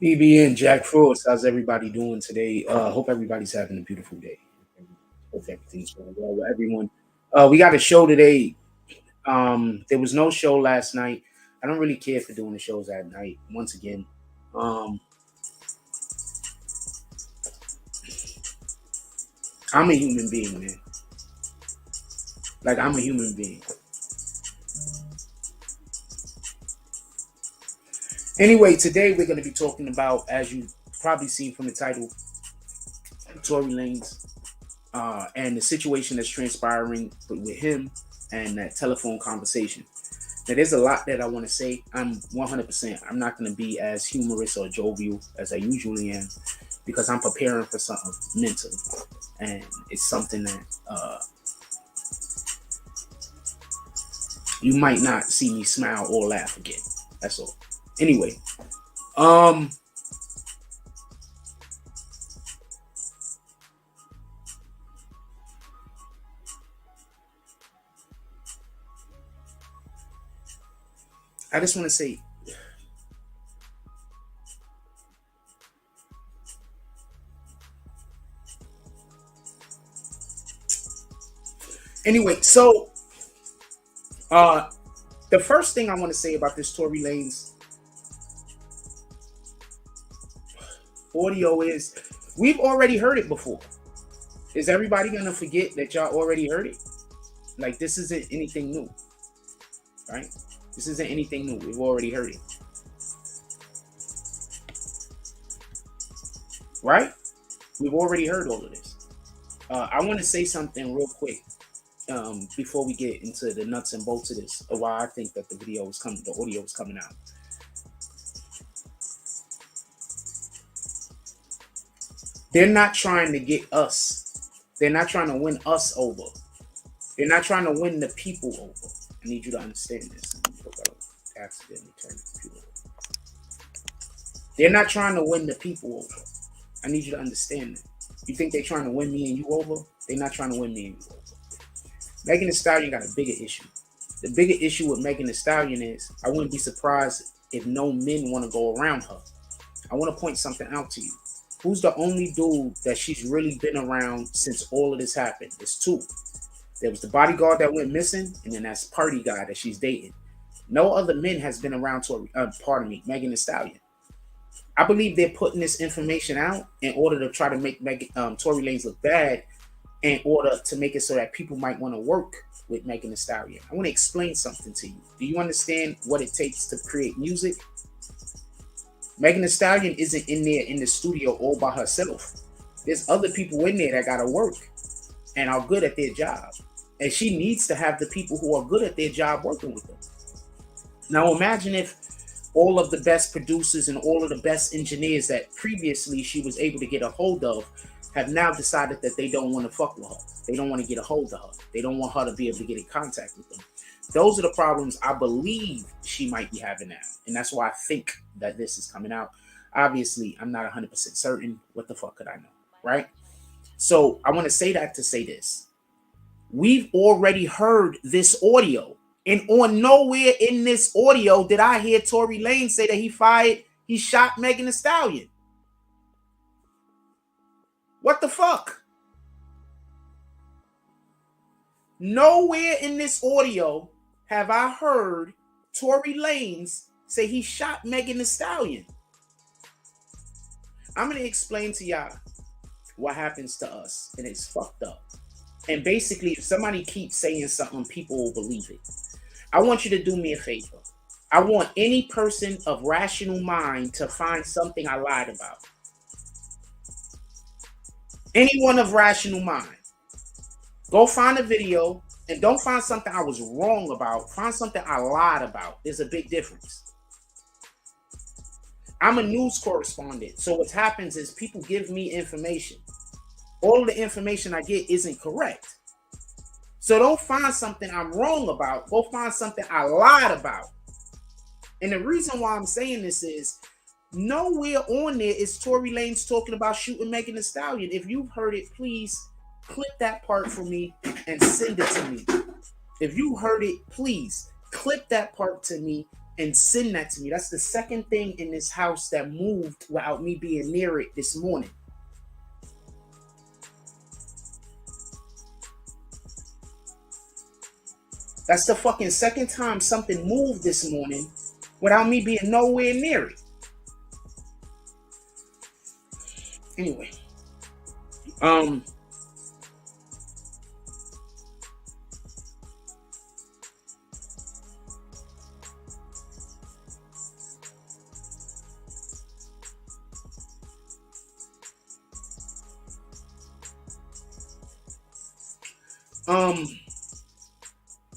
BBN Jack Frost, how's everybody doing today? Hope everybody's having a beautiful day. Hope everything's going well with everyone. We got a show today. There was no show last night. I don't really care for doing the shows at night. Once again, um, I'm a human being, man. Like I'm a human being. Anyway, today we're going to be talking about, as you probably seen from the title, Tory Lanez and the situation that's transpiring with him and that telephone conversation. Now, there's a lot that I want to say. I'm 100%. I'm not going to be as humorous or jovial as I usually am because I'm preparing for something mentally. And it's something that you might not see me smile or laugh again. That's all. Anyway, um, I just want to say, anyway, so uh, the first thing I want to say about this Tory Lanez audio is we've already heard it before. Is everybody gonna forget that y'all already heard it? Like this isn't anything new, right? This isn't anything new. We've already heard it, right? We've already heard all of this. I want to say something real quick before we get into the nuts and bolts of this, of why I think that the audio is coming out. They're not trying to get us. They're not trying to win us over. They're not trying to win the people over. I need you to understand this. I accidentally turned the computer over. They're not trying to win the people over. I need you to understand that. You think they're trying to win me and you over? They're not trying to win me and you over. Megan Thee Stallion got a bigger issue. The bigger issue with Megan Thee Stallion is I wouldn't be surprised if no men want to go around her. I want to point something out to you. Who's the only dude that she's really been around since all of this happened? It's two. There was the bodyguard that went missing, and then that's party guy that she's dating. No other men has been around Megan Thee Stallion. I believe they're putting this information out in order to try to make Tory Lanez look bad, in order to make it so that people might want to work with Megan Thee Stallion. I want to explain something to you. Do you understand what it takes to create music? Megan Thee Stallion isn't in there in the studio all by herself. There's other people in there that gotta work and are good at their job. And she needs to have the people who are good at their job working with them. Now imagine if all of the best producers and all of the best engineers that previously she was able to get a hold of have now decided that they don't want to fuck with her. They don't want to get a hold of her. They don't want her to be able to get in contact with them. Those are the problems I believe she might be having now. And that's why I think that this is coming out. Obviously, I'm not 100% certain. What the fuck could I know? Right? So I want to say that to say this. We've already heard this audio. And on nowhere in this audio did I hear Tory Lanez say that he shot Megan Thee Stallion. What the fuck? Nowhere in this audio have I heard Tory Lanez say he shot Megan Thee Stallion. I'm going to explain to y'all what happens to us, and it's fucked up. And basically, if somebody keeps saying something, people will believe it. I want you to do me a favor. I want any person of rational mind to find something I lied about. Anyone of rational mind. Go find a video and don't find something I was wrong about. Find something I lied about. There's a big difference. I'm a news correspondent. So what happens is people give me information. All of the information I get isn't correct. So don't find something I'm wrong about. Go find something I lied about. And the reason why I'm saying this is nowhere on there is Tory Lanez talking about shooting Megan Thee Stallion. If you've heard it, please clip that part for me and send it to me. If you heard it, please clip that part to me and send that to me. That's the second thing in this house that moved without me being near it this morning. That's the fucking second time something moved this morning without me being nowhere near it. Anyway.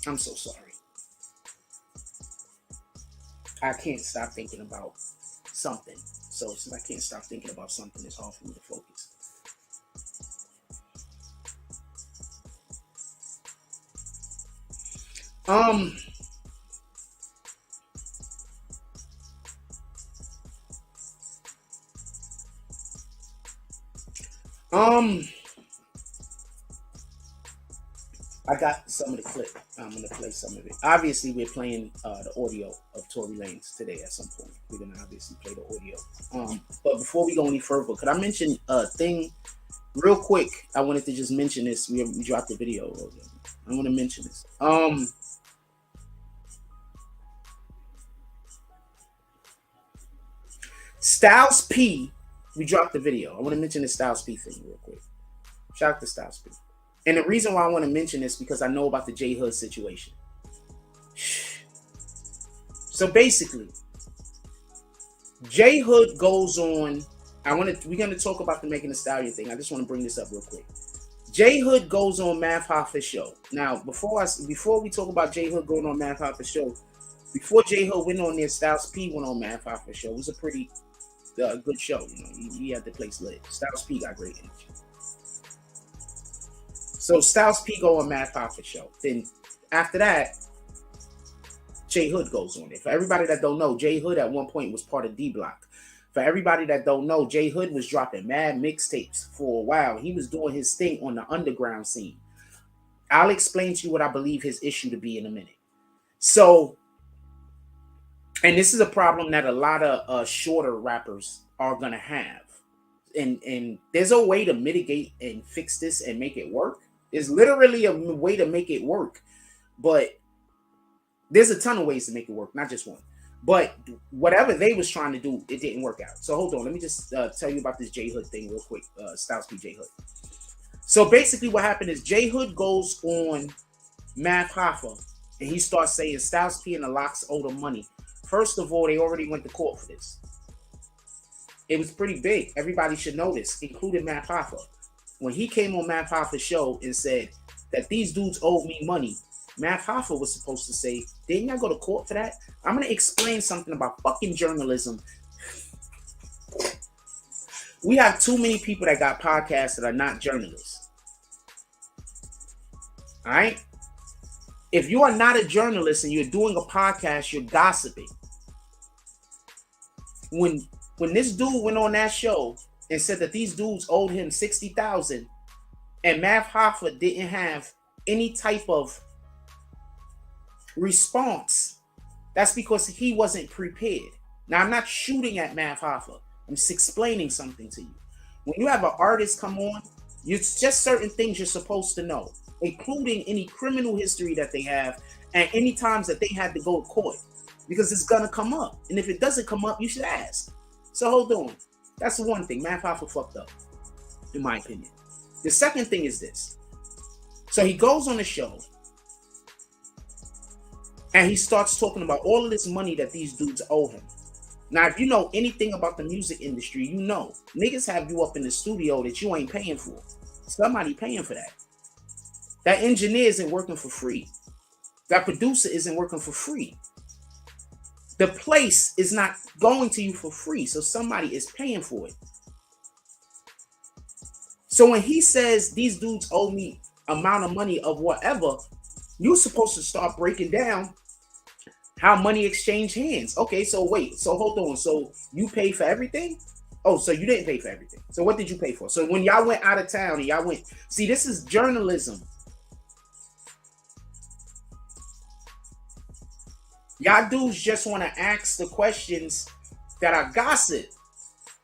I'm so sorry. I can't stop thinking about something. So since I can't stop thinking about something, it's hard for me to focus. I got some of the clip. I'm going to play some of it. Obviously, we're playing the audio of Tory Lanez today at some point. We're going to obviously play the audio. But before we go any further, could I mention a thing real quick? I wanted to just mention this. We dropped the video. I want to mention this. Styles P, we dropped the video. I want to mention the Styles P thing real quick. Shout out to Styles P. And the reason why I want to mention this because I know about the J Hood situation. So basically, J Hood goes on. We're gonna talk about the Megan Thee Stallion thing. I just want to bring this up real quick. J Hood goes on Math Hoffa's show. Now, before we talk about J Hood going on Math Hoffa's show, before J Hood went on there, Styles P went on Math Hoffa's show. It was a pretty good show. You know, he had the place lit. Styles P got great energy. So Styles P go on Math Hoffa's show. Then after that, J Hood goes on it. For everybody that don't know, J Hood at one point was part of D Block. For everybody that don't know, J Hood was dropping mad mixtapes for a while. He was doing his thing on the underground scene. I'll explain to you what I believe his issue to be in a minute. So, and this is a problem that a lot of shorter rappers are going to have. And there's a way to mitigate and fix this and make it work. There's literally a way to make it work. But there's a ton of ways to make it work, not just one. But whatever they was trying to do, it didn't work out. So hold on, let me just tell you about this J Hood thing real quick. Styles P J Hood. So basically what happened is J Hood goes on Math Hoffa and he starts saying Styles P and the Locks owe them money. First of all, they already went to court for this. It was pretty big. Everybody should know this, including Math Hoffa. When he came on Math Hoffa's show and said that these dudes owed me money, Math Hoffa was supposed to say, didn't y'all go to court for that? I'm going to explain something about fucking journalism. We have too many people that got podcasts that are not journalists. All right? If you are not a journalist and you're doing a podcast, you're gossiping. When this dude went on that show and said that these dudes owed him $60,000 and Math Hoffa didn't have any type of response, that's because he wasn't prepared. Now, I'm not shooting at Math Hoffa. I'm just explaining something to you. When you have an artist come on, it's just certain things you're supposed to know, including any criminal history that they have and any times that they had to go to court, because it's going to come up. And if it doesn't come up, you should ask. So hold on. That's the one thing. Math Hoffa fucked up, in my opinion. The second thing is this. So he goes on the show and he starts talking about all of this money that these dudes owe him. Now, if you know anything about the music industry, you know niggas have you up in the studio that you ain't paying for. Somebody paying for that. That engineer isn't working for free. That producer isn't working for free. The place is not going to you for free, so somebody is paying for it. So when he says these dudes owe me amount of money of whatever, you're supposed to start breaking down how money exchange hands. Okay, so wait, so hold on. So you pay for everything? Oh, so you didn't pay for everything. So what did you pay for? So when y'all went out of town and y'all went, see, this is journalism. Y'all dudes just want to ask the questions that are gossip.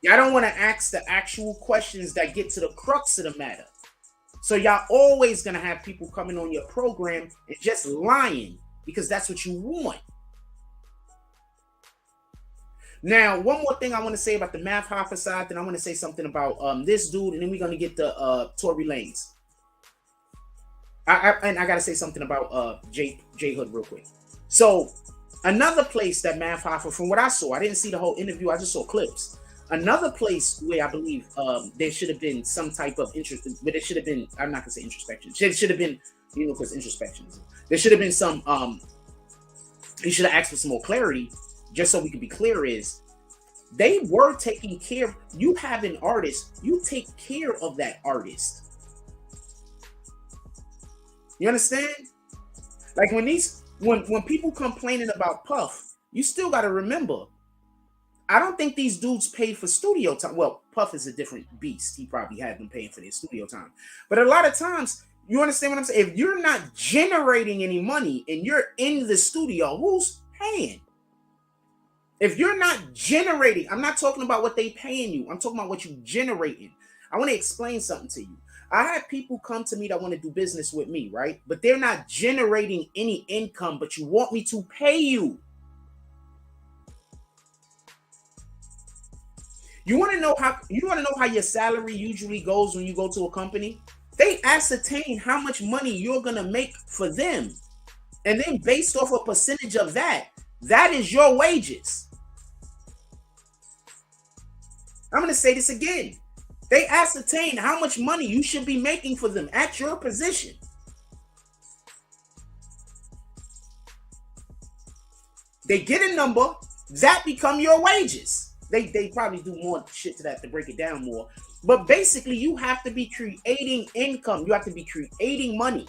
Y'all don't want to ask the actual questions that get to the crux of the matter. So y'all always gonna have people coming on your program and just lying because that's what you want. Now, one more thing I want to say about the math homicide, then I want to say something about this dude, and then we're gonna get the Tory Lanez. And I gotta say something about J Hood real quick. So another place that Math Hoffa, from what I saw, I didn't see the whole interview, I just saw clips. Another place where I believe there should have been some type of interest, but it should have been, I'm not gonna say introspection. It should have been, because introspection is, there should have been some, he should have asked for some more clarity, just so we could be clear, is they were taking care, you have an artist, you take care of that artist. You understand? Like when people complaining about Puff, you still got to remember, I don't think these dudes paid for studio time. Well, Puff is a different beast. He probably had them paying for their studio time. But a lot of times, you understand what I'm saying? If you're not generating any money and you're in the studio, who's paying? If you're not generating, I'm not talking about what they paying you. I'm talking about what you generating. I want to explain something to you. I have people come to me that want to do business with me, right? But they're not generating any income, but you want me to pay you. You want to know how your salary usually goes when you go to a company? They ascertain how much money you're going to make for them. And then based off a percentage of that, that is your wages. I'm going to say this again. They ascertain how much money you should be making for them at your position. They get a number, that become your wages. They probably do more shit to that to break it down more. But basically, you have to be creating income. You have to be creating money.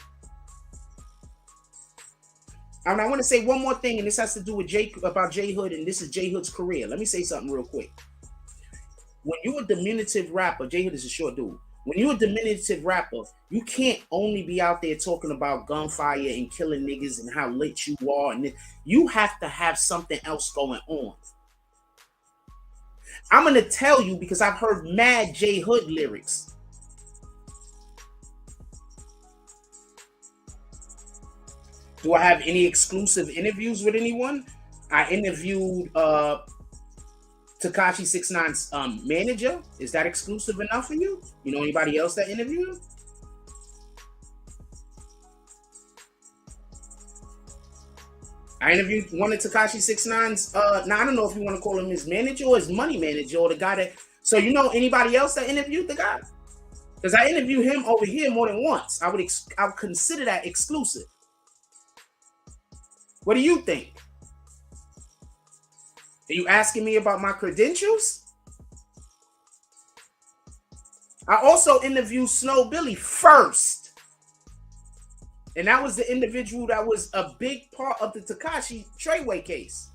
And I want to say one more thing, and this has to do with J Hood, and this is J Hood's career. Let me say something real quick. When you're a diminutive rapper, J Hood is a short dude. When you're a diminutive rapper, you can't only be out there talking about gunfire and killing niggas and how lit you are. And you have to have something else going on. I'm going to tell you because I've heard mad J Hood lyrics. Do I have any exclusive interviews with anyone? I interviewed Tekashi 6ix9ine's manager. Is that exclusive enough for you? You know anybody else that interviewed him? I interviewed one of Tekashi 6ix9ine's, now I don't know if you want to call him his manager or his money manager or the guy that, so you know anybody else that interviewed the guy? Because I interviewed him over here more than once. I would consider that exclusive. What do you think? Are you asking me about my credentials? I also interviewed Snow Billy first. And that was the individual that was a big part of the Tekashi Treyway case.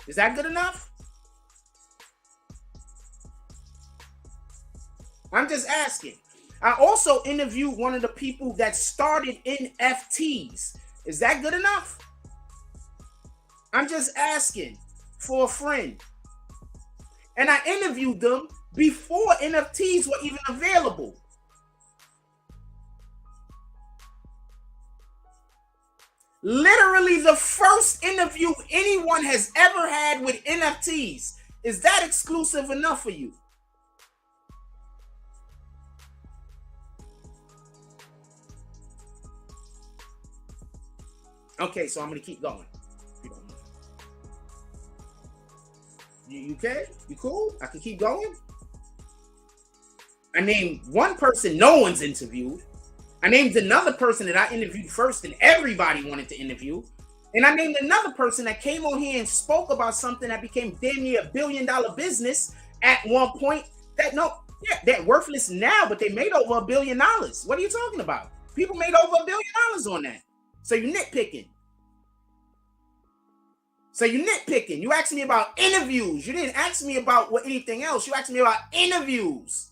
Is that good enough? I'm just asking. I also interviewed one of the people that started NFTs. Is that good enough? I'm just asking for a friend. And I interviewed them before NFTs were even available. Literally the first interview anyone has ever had with NFTs. Is that exclusive enough for you? Okay, so I'm going to keep going. You okay? You cool? I can keep going? I named one person no one's interviewed. I named another person that I interviewed first and everybody wanted to interview. And I named another person that came on here and spoke about something that became damn near $1 billion business at one point. They're worthless now, but they made over $1 billion. What are you talking about? People made over $1 billion on that. So you're nitpicking. You asked me about interviews. You didn't ask me about anything else. You asked me about interviews.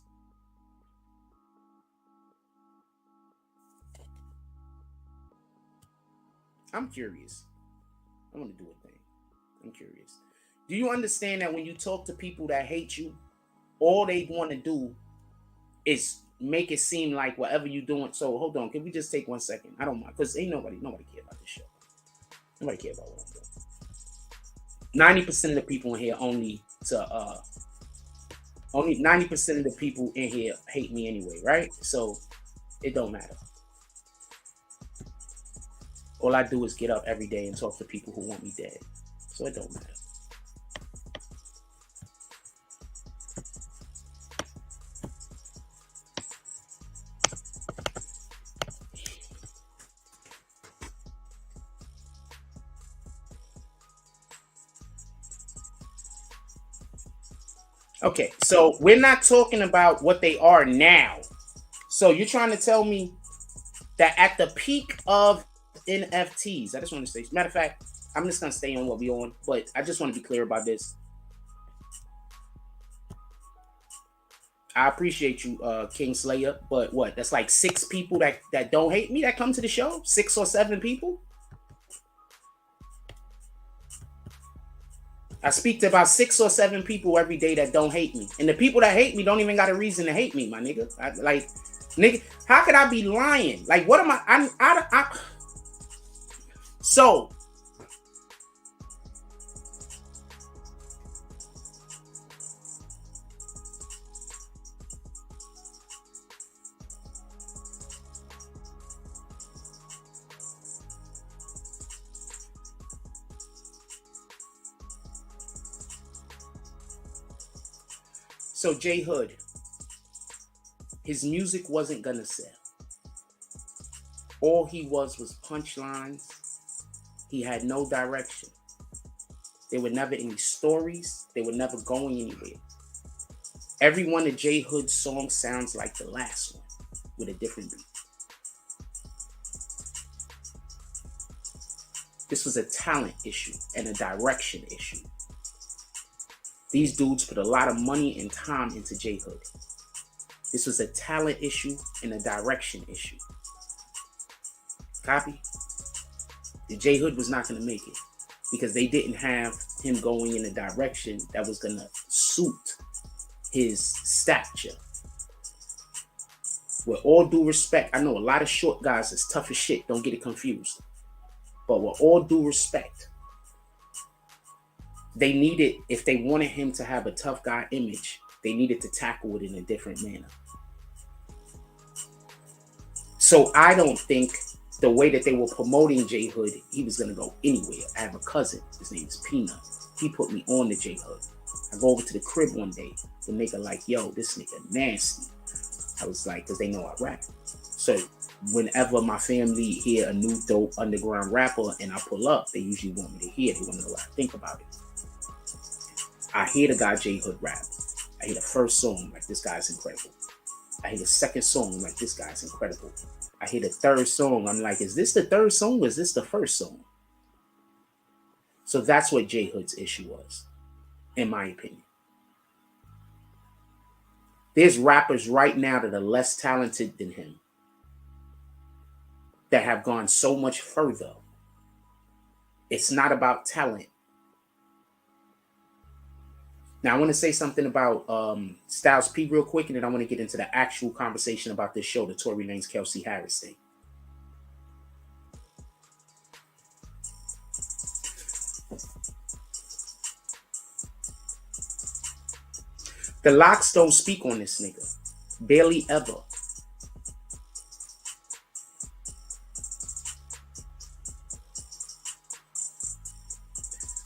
I'm curious. I want to do a thing. I'm curious. Do you understand that when you talk to people that hate you, all they want to do is make it seem like whatever you're doing. So hold on, can we just take 1 second? I don't mind, because ain't nobody care about this show. Nobody care about what I'm doing. 90% of the people in here only 90% of the people in here hate me anyway, right? So it don't matter. All I do is get up every day and talk to people who want me dead. So it don't matter. Okay, so we're not talking about what they are now. So you're trying to tell me that at the peak of NFTs, I just want to say, matter of fact, I'm just going to stay on what we're on, but I just want to be clear about this. I appreciate you, King Slayer, but what? That's like 6 people that don't hate me that come to the show? 6 or 7 people? I speak to about 6 or 7 people every day that don't hate me. And the people that hate me don't even got a reason to hate me, my nigga. Nigga, how could I be lying? Like, what am I so J Hood, his music wasn't gonna sell. All he was punchlines. He had no direction. There were never any stories. They were never going anywhere. Every one of J Hood's songs sounds like the last one with a different beat. This was a talent issue and a direction issue. These dudes put a lot of money and time into J Hood. This was a talent issue and a direction issue. Copy? The J Hood was not going to make it because they didn't have him going in a direction that was going to suit his stature. With all due respect, I know a lot of short guys is tough as shit. Don't get it confused. But with all due respect, they needed, if they wanted him to have a tough guy image, they needed to tackle it in a different manner. So I don't think the way that they were promoting J Hood, he was going to go anywhere. I have a cousin. His name is Peanut. He put me on to J Hood. I go over to the crib one day. The nigga like, yo, this nigga nasty. I was like, because they know I rap. So whenever my family hear a new dope underground rapper and I pull up, they usually want me to hear it. They want to know what I think about it. I hear the guy J Hood rap. I hear the first song, like, this guy's incredible. I hear the second song, I'm like, this guy's incredible. I hear the third song, I'm like, is this the third song or is this the first song? So that's what J Hood's issue was, in my opinion. There's rappers right now that are less talented than him that have gone so much further. It's not about talent. Now, I want to say something about Styles P real quick, and then I want to get into the actual conversation about this show, the Tory Lanez, Kelsey Harris thing. The locks don't speak on this nigga. Barely ever.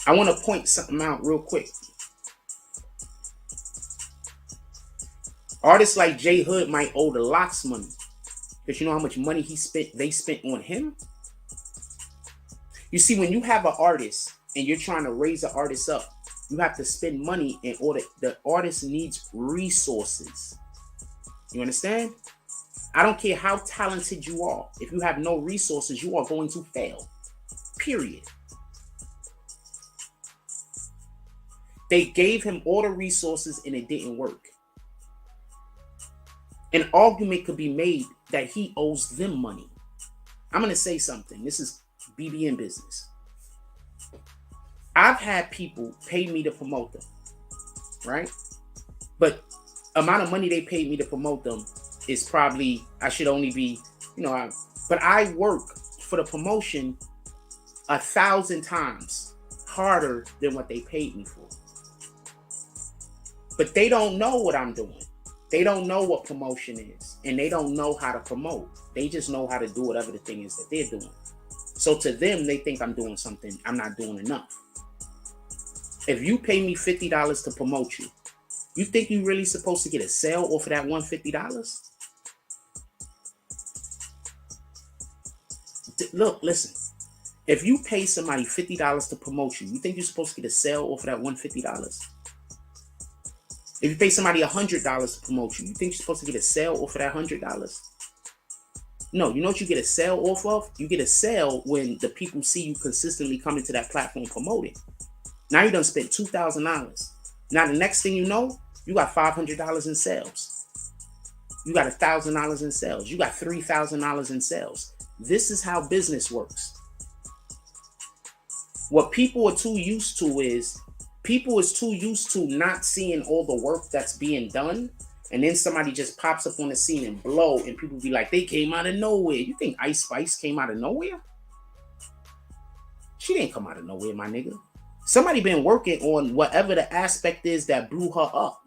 I want to point something out real quick. Artists like J Hood might owe the locks money. Because you know how much money they spent on him? You see, when you have an artist and you're trying to raise the artist up, you have to spend money in order. The artist needs resources. You understand? I don't care how talented you are. If you have no resources, you are going to fail. Period. They gave him all the resources and it didn't work. An argument could be made that he owes them money. I'm going to say something. This is BBN business. I've had people pay me to promote them, right? But amount of money they paid me to promote them is probably, I should only be, but I work for the promotion 1,000 times harder than what they paid me for. But they don't know what I'm doing. They don't know what promotion is, and they don't know how to promote. They just know how to do whatever the thing is that they're doing. So to them, they think I'm doing something I'm not doing enough. If you pay me $50 to promote you, you think you're really supposed to get a sale off of that $150? Look, listen. If you pay somebody $50 to promote you, you think you're supposed to get a sale off of that $150? If you pay somebody $100 to promote you, you think you're supposed to get a sale off of that $100? No, you know what you get a sale off of? You get a sale when the people see you consistently coming to that platform promoting. Now you done spent $2,000. Now the next thing you know, you got $500 in sales. You got $1,000 in sales. You got $3,000 in sales. This is how business works. What people are too used to is, people is too used to not seeing all the work that's being done. And then somebody just pops up on the scene and blow, and people be like, they came out of nowhere. You think Ice Spice came out of nowhere? She didn't come out of nowhere, my nigga. Somebody been working on whatever the aspect is that blew her up.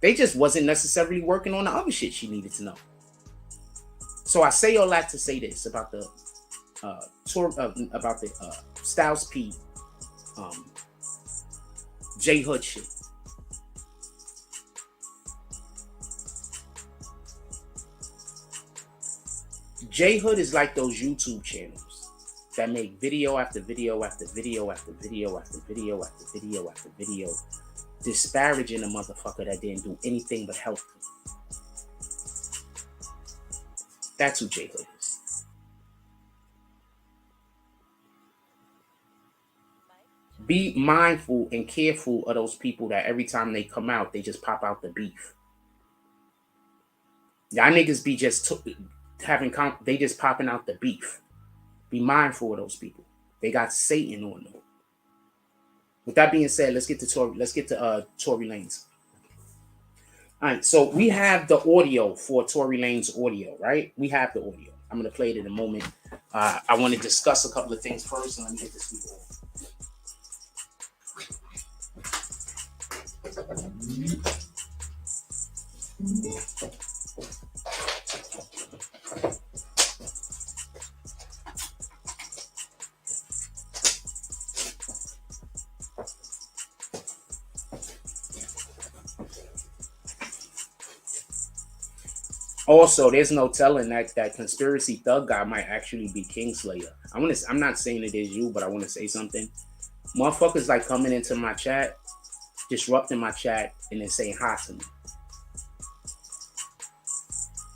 They just wasn't necessarily working on the other shit she needed to know. So I say all that to say this about the Styles P, J Hood shit. J Hood is like those YouTube channels that make video after video after video after video after video after video after video, disparaging a motherfucker that didn't do anything but help them. That's who J Hood is. Be mindful and careful of those people that every time they come out, they just pop out the beef. Y'all niggas be just they just popping out the beef. Be mindful of those people. They got Satan on them. With that being said, let's get to Tory Lanez. All right, so we have the audio for Tory Lanez audio, right? We have the audio. I'm gonna play it in a moment. I want to discuss a couple of things first, and let me get this people off. Also, there's no telling that conspiracy thug guy might actually be Kingslayer. I'm not saying it is you, but I want to say something. Motherfuckers like coming into my chat, disrupting my chat, and then saying hi to me.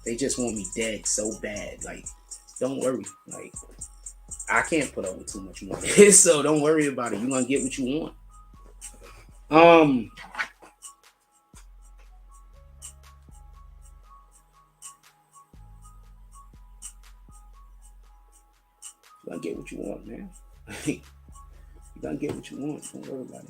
They just want me dead so bad. Like, don't worry. Like, I can't put up with too much more. So don't worry about it. You're gonna get what you want. You're gonna get what you want, man. You're gonna get what you want. Don't worry about it.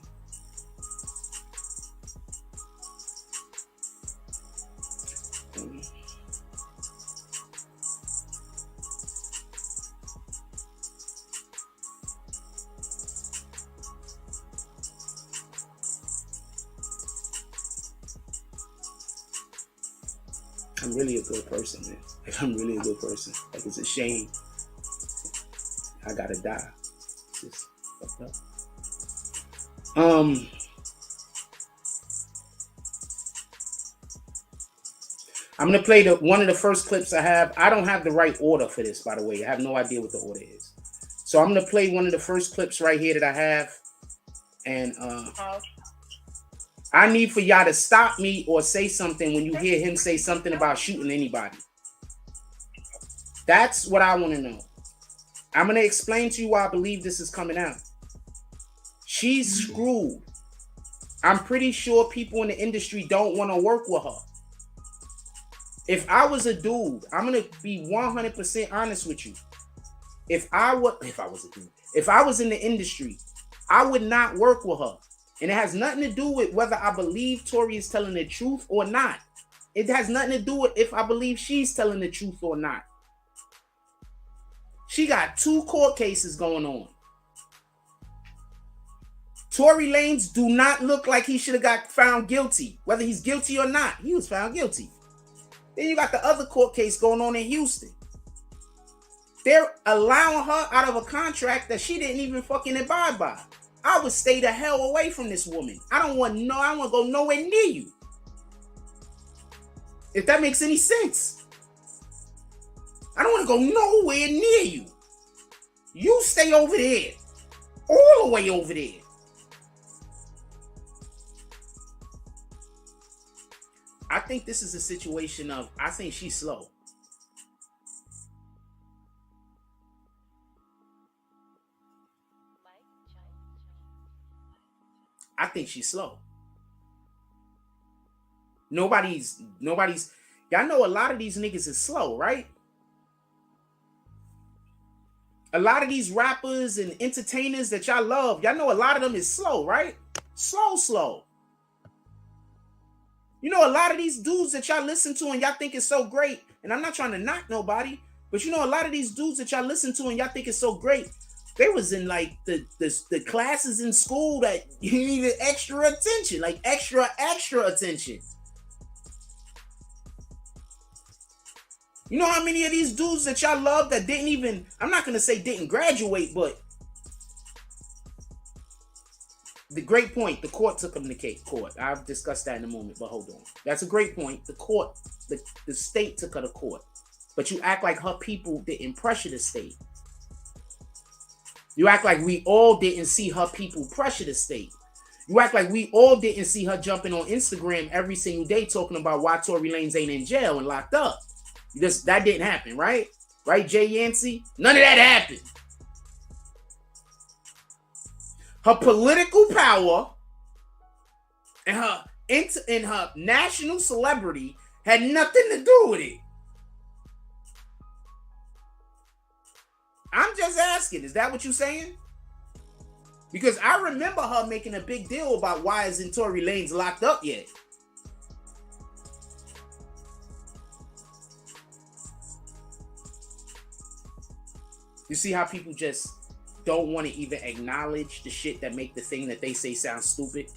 I'm really a good person, man. Like, I'm really a good person. Like, it's a shame I gotta die. It's just fucked up. I'm gonna play one of the first clips I have. I don't have the right order for this, by the way. I have no idea what the order is. So I'm gonna play one of the first clips right here that I have, and I need for y'all to stop me or say something when you hear him say something about shooting anybody. That's what I want to know. I'm going to explain to you why I believe this is coming out. She's screwed. I'm pretty sure people in the industry don't want to work with her. If I was a dude, I'm going to be 100% honest with you. if I was in the industry, I would not work with her. And it has nothing to do with whether I believe Tory is telling the truth or not. It has nothing to do with if I believe she's telling the truth or not. She got 2 court cases going on. Tory Lanez do not look like he should have got found guilty. Whether he's guilty or not, he was found guilty. Then you got the other court case going on in Houston. They're allowing her out of a contract that she didn't even fucking abide by. I would stay the hell away from this woman. I don't want to go nowhere near you. If that makes any sense. I don't want to go nowhere near you. You stay over there. All the way over there. I think this is a situation of, I think she's slow. I think she's slow. Nobody's, y'all know a lot of these niggas is slow, right? A lot of these rappers and entertainers that y'all love, y'all know a lot of them is slow, right? Slow. You know, a lot of these dudes that y'all listen to and y'all think is so great, and I'm not trying to knock nobody, but you know, a lot of these dudes that y'all listen to and y'all think is so great, they was in like the classes in school that you needed extra attention, like extra attention. You know how many of these dudes that y'all love that didn't even, I'm not going to say didn't graduate, but the great point, the court took them to court. I've discussed that in a moment, but hold on. That's a great point. The court, the state took her to court. But you act like her people didn't pressure the state. You act like we all didn't see her people pressure the state. You act like we all didn't see her jumping on Instagram every single day talking about why Tory Lanez ain't in jail and locked up. That didn't happen, right? Right, Jay Yancey? None of that happened. Her political power and her national celebrity had nothing to do with it. I'm just asking, is that what you're saying? Because I remember her making a big deal about why isn't Tory Lanez locked up yet. You see how people just don't want to even acknowledge the shit that make the thing that they say sound stupid?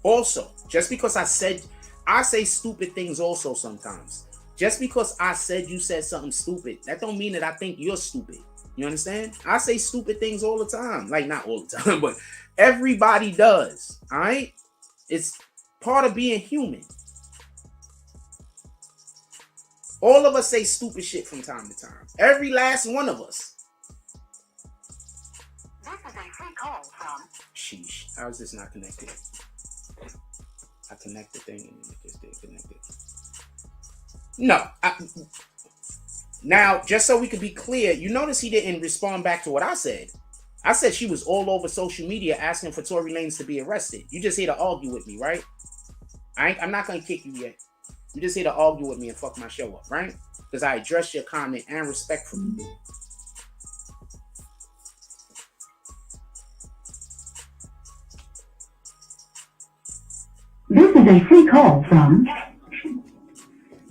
Also, just because I say stupid things also sometimes. Just because I said you said something stupid, that don't mean that I think you're stupid. You understand? I say stupid things all the time. Like, not all the time, but everybody does. All right? It's part of being human. All of us say stupid shit from time to time. Every last one of us. This is a free call from... Sheesh. How is this not connected? I connect the thing and it just didn't connect it. No. Now, just so we could be clear, you notice he didn't respond back to what I said. I said she was all over social media asking for Tory Lanez to be arrested. You just here to argue with me, right? I'm not going to kick you yet. You just here to argue with me and fuck my show up, right? Because I addressed your comment and respectfully. This is a free call from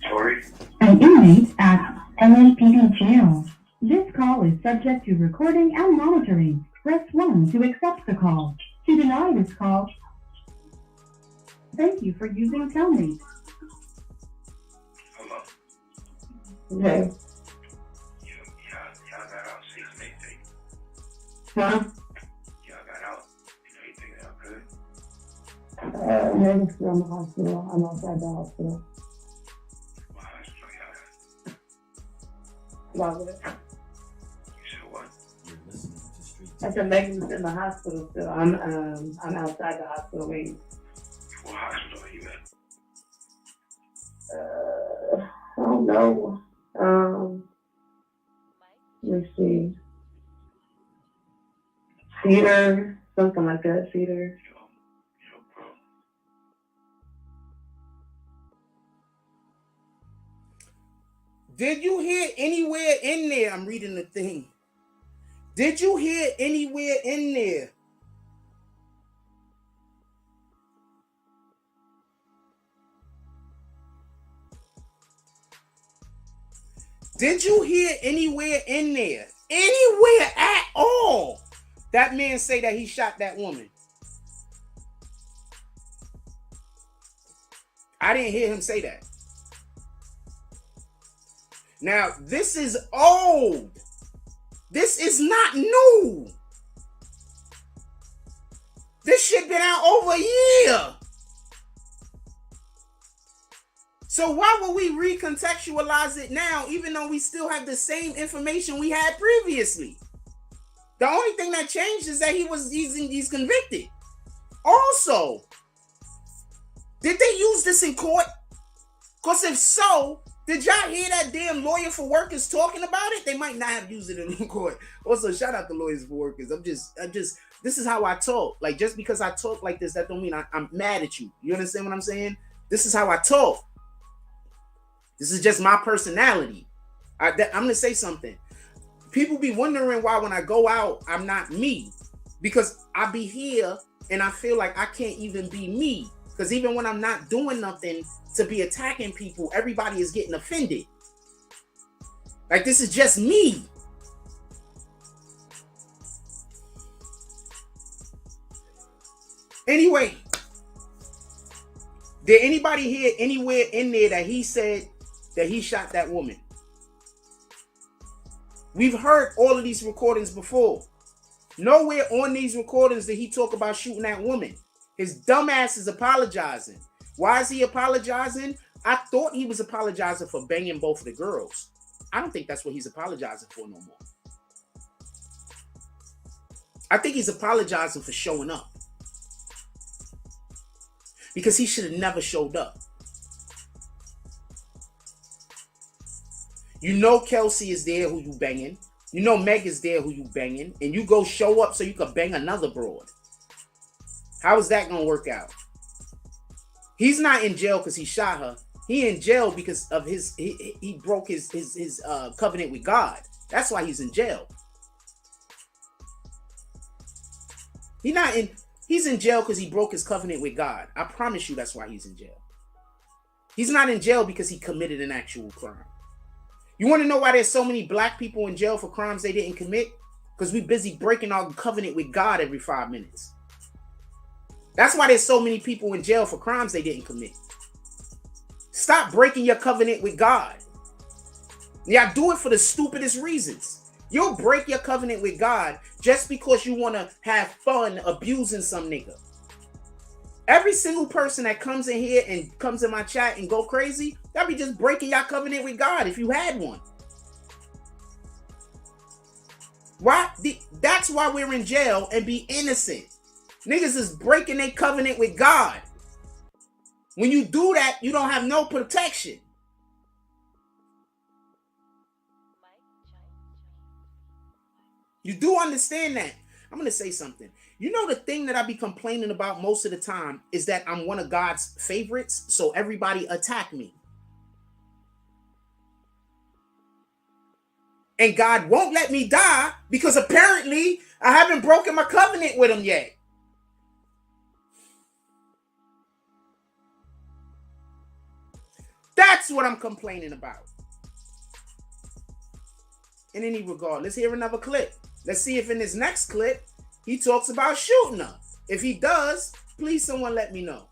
Tory, an inmate at LAPD jail. This call is subject to recording and monitoring. Press 1 to accept the call. To deny this call, thank you for using Cellmate. hello. Okay. Y'all got out 6 Huh? Y'all got out. You think that good? I'm still in the hospital. I'm outside the hospital. What hospital y'all Love it. at? You said what? I said Megan's in the hospital still. I'm outside the hospital waiting. What hospital are you at? I don't know. Let's see. Cedar, something like that. Cedar. Yo, bro. Did you hear anywhere in there? I'm reading the thing. Did you hear anywhere in there? Did you hear anywhere in there? Anywhere at all? That man say that he shot that woman. I didn't hear him say that. Now, this is old. This is not new. This shit been out over a year. So why would we recontextualize it now, even though we still have the same information we had previously? The only thing that changed is that he's convicted. Also, did they use this in court? Because if so, did y'all hear that damn lawyer for workers talking about it? They might not have used it in court. Also, shout out to lawyers for workers. This is how I talk. Like, just because I talk like this, that don't mean I'm mad at you. You understand what I'm saying? This is how I talk. This is just my personality. I'm going to say something. People be wondering why when I go out, I'm not me. Because I be here and I feel like I can't even be me. Because even when I'm not doing nothing to be attacking people, everybody is getting offended. Like, this is just me. Anyway, did anybody hear anywhere in there that he said that he shot that woman? We've heard all of these recordings before. Nowhere on these recordings did he talk about shooting that woman. His dumb ass is apologizing. Why is he apologizing? I thought he was apologizing for banging both of the girls. I don't think that's what he's apologizing for no more. I think he's apologizing for showing up. Because he should have never showed up. You know Kelsey is there who you banging. You know Meg is there who you banging. And you go show up so you can bang another broad. How is that going to work out? He's not in jail because he shot her. He in jail because of he broke his covenant with God. That's why he's in jail. He's in jail because he broke his covenant with God. I promise you that's why he's in jail. He's not in jail because he committed an actual crime. You want to know why there's so many black people in jail for crimes they didn't commit? Because we busy breaking our covenant with God every 5 minutes. That's why there's so many people in jail for crimes they didn't commit. Stop breaking your covenant with God. Yeah, do it for the stupidest reasons. You'll break your covenant with God just because you want to have fun abusing some nigga. Every single person that comes in here and comes in my chat and go crazy, that'll be just breaking your covenant with God if you had one. Why? That's why we're in jail and be innocent. Niggas is breaking their covenant with God. When you do that, you don't have no protection. You do understand that. I'm going to say something. You know, the thing that I be complaining about most of the time is that I'm one of God's favorites, so everybody attack me. And God won't let me die because apparently I haven't broken my covenant with him yet. That's what I'm complaining about. In any regard, let's hear another clip. Let's see if in this next clip, he talks about shooting her. If he does, please someone let me know.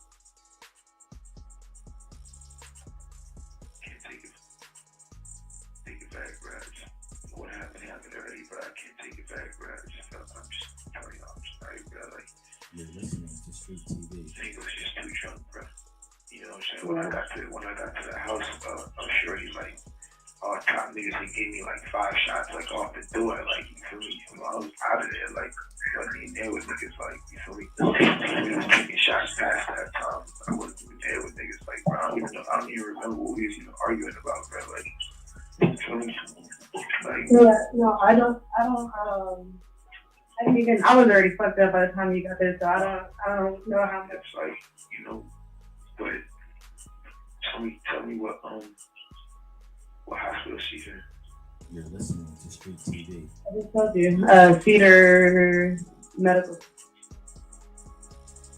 Can't take it back, Brad. What happened already, but I can't take it back, Brad. I'm just telling you, I'm sorry, bro. Like, you're listening to Street TV. He was just too drunk, bro. You know what I'm saying? When I got to the house, I'm sure he like all top niggas. He gave me like 5 shots, like off the door, like you feel me? So I was out of there, like wasn't even there with niggas, like you feel me? We was taking shots past that time. I wasn't even there with niggas, like bro. I don't even remember what we was even arguing about, bro. Like you feel me? Like yeah, no, I don't. I didn't even. I was already fucked up by the time you got there, so I don't know how much. it's like, you know, but tell me what What hospital she's in? You're listening to Street TV. I just told you. Cedar Medical.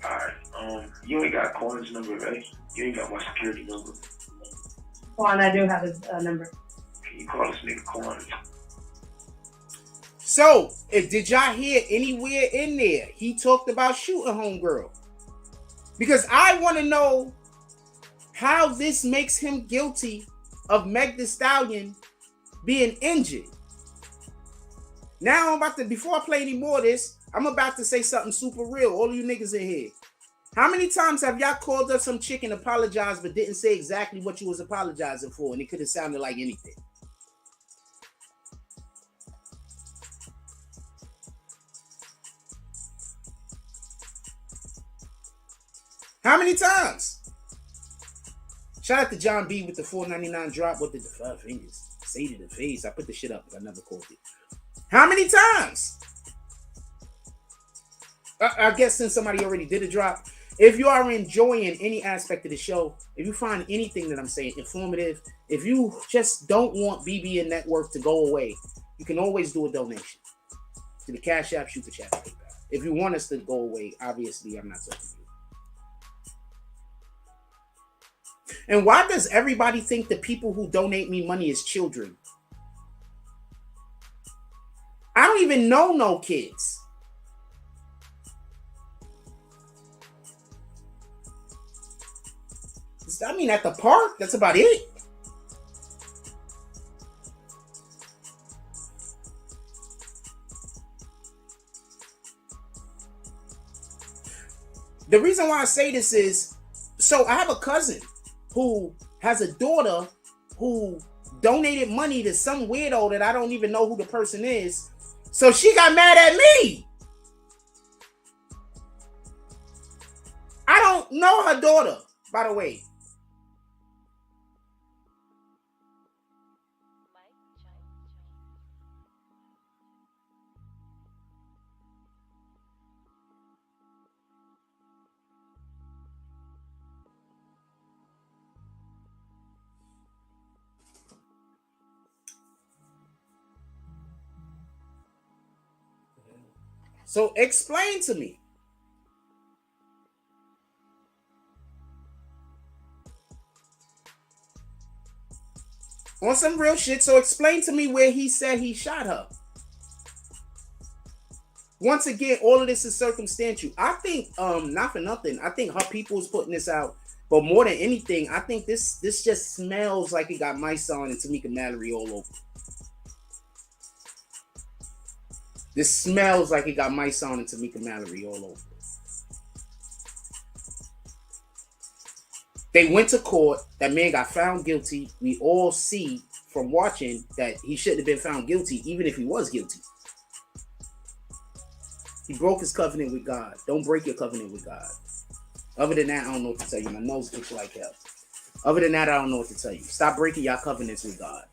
Alright, you ain't got Corn's number, right? You ain't got my security number. Quan, I do have his number. Can you call this nigga Corn? So, did y'all hear anywhere in there he talked about shooting homegirl? Because I want to know how this makes him guilty of Meg Thee Stallion being injured. Now I'm about to, before I play any more of this, I'm about to say something super real. All of you niggas in here. How many times have y'all called up some chick and apologized but didn't say exactly what you was apologizing for and it could have sounded like anything? How many times? Shout out to John B with the $4.99 drop. What did the 5 fingers say to the face? I put the shit up, but I never called it. How many times? I guess since somebody already did a drop, if you are enjoying any aspect of the show, if you find anything that I'm saying informative, if you just don't want BBN Network to go away, you can always do a donation to the Cash App, Super Chat, PayPal. If you want us to go away, obviously I'm not talking to you. And why does everybody think the people who donate me money is children? I don't even know no kids. I mean, at the park, that's about it. The reason why I say this is, so I have a cousin who has a daughter who donated money to some weirdo that I don't even know who the person is. So she got mad at me. I don't know her daughter, by the way. So explain to me. On some real shit, so explain to me where he said he shot her. Once again, all of this is circumstantial. I think, not for nothing, I think her people is putting this out. But more than anything, I think this just smells like it got mice on and Tamika Mallory all over. This smells like it got mice on and Tamika Mallory all over. They went to court. That man got found guilty. We all see from watching that he shouldn't have been found guilty, even if he was guilty. He broke his covenant with God. Don't break your covenant with God. Other than that, I don't know what to tell you. My nose looks like hell. Other than that, I don't know what to tell you. Stop breaking your covenants with God.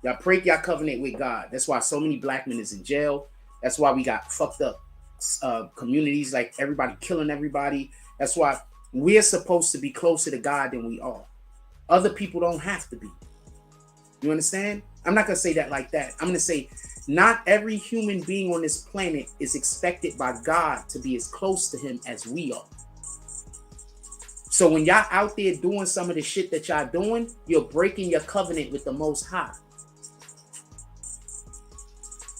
Y'all break your covenant with God. That's why so many black men is in jail. That's why we got fucked up communities, like everybody killing everybody. That's why we're supposed to be closer to God than we are. Other people don't have to be. You understand? I'm not going to say that like that. I'm going to say not every human being on this planet is expected by God to be as close to him as we are. So when y'all out there doing some of the shit that y'all doing, you're breaking your covenant with the Most High.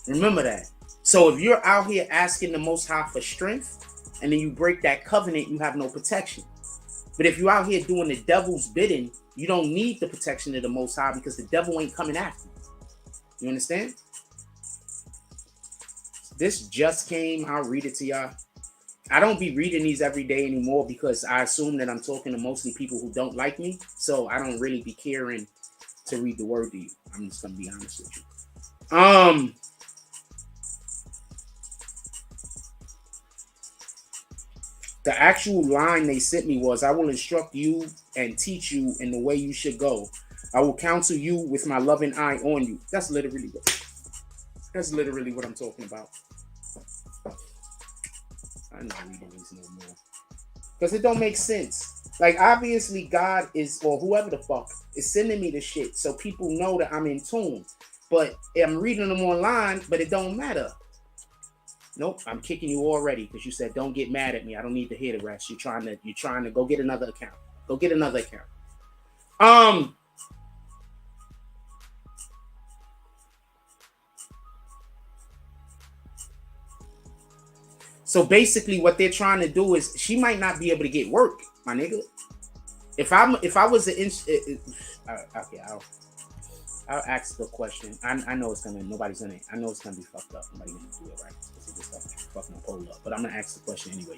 Remember that. So if you're out here asking the Most High for strength and then you break that covenant, you have no protection. But if you're out here doing the devil's bidding, you don't need the protection of the Most High because the devil ain't coming after you. You understand? This just came. I'll read it to y'all. I don't be reading these every day anymore because I assume that I'm talking to mostly people who don't like me. So I don't really be caring to read the word to you. I'm just going to be honest with you. The actual line they sent me was, I will instruct you and teach you in the way you should go. I will counsel you with my loving eye on you. That's literally what I'm talking about. I'm not reading these no more. Because it don't make sense. Like, obviously, God is, or whoever the fuck, is sending me the shit so people know that I'm in tune. But I'm reading them online, but it don't matter. Nope, I'm kicking you already because you said don't get mad at me. I don't need to hear the rest. You're trying to go get another account. Go get another account. So basically, what they're trying to do is she might not be able to get work, my nigga. If I was an okay, I'll ask the question. I know it's gonna nobody's gonna. I know it's gonna be fucked up. Nobody's gonna do it right. Because this stuff fucking pulled up. But I'm gonna ask the question anyway.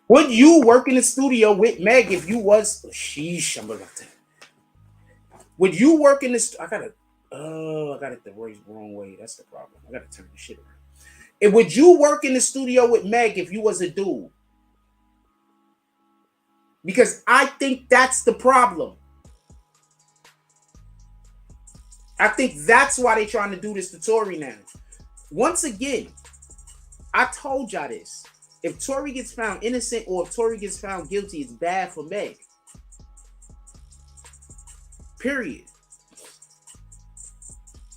Would you work in the studio with Meg if you was sheesh? I'm about to. Would you work in this? I got it the wrong way. That's the problem. I gotta turn the shit around. Would you work in the studio with Meg if you was a dude? Because I think that's the problem. I think that's why they're trying to do this to Tory now. Once again, I told y'all this. If Tory gets found innocent or if Tory gets found guilty, it's bad for Meg. Period.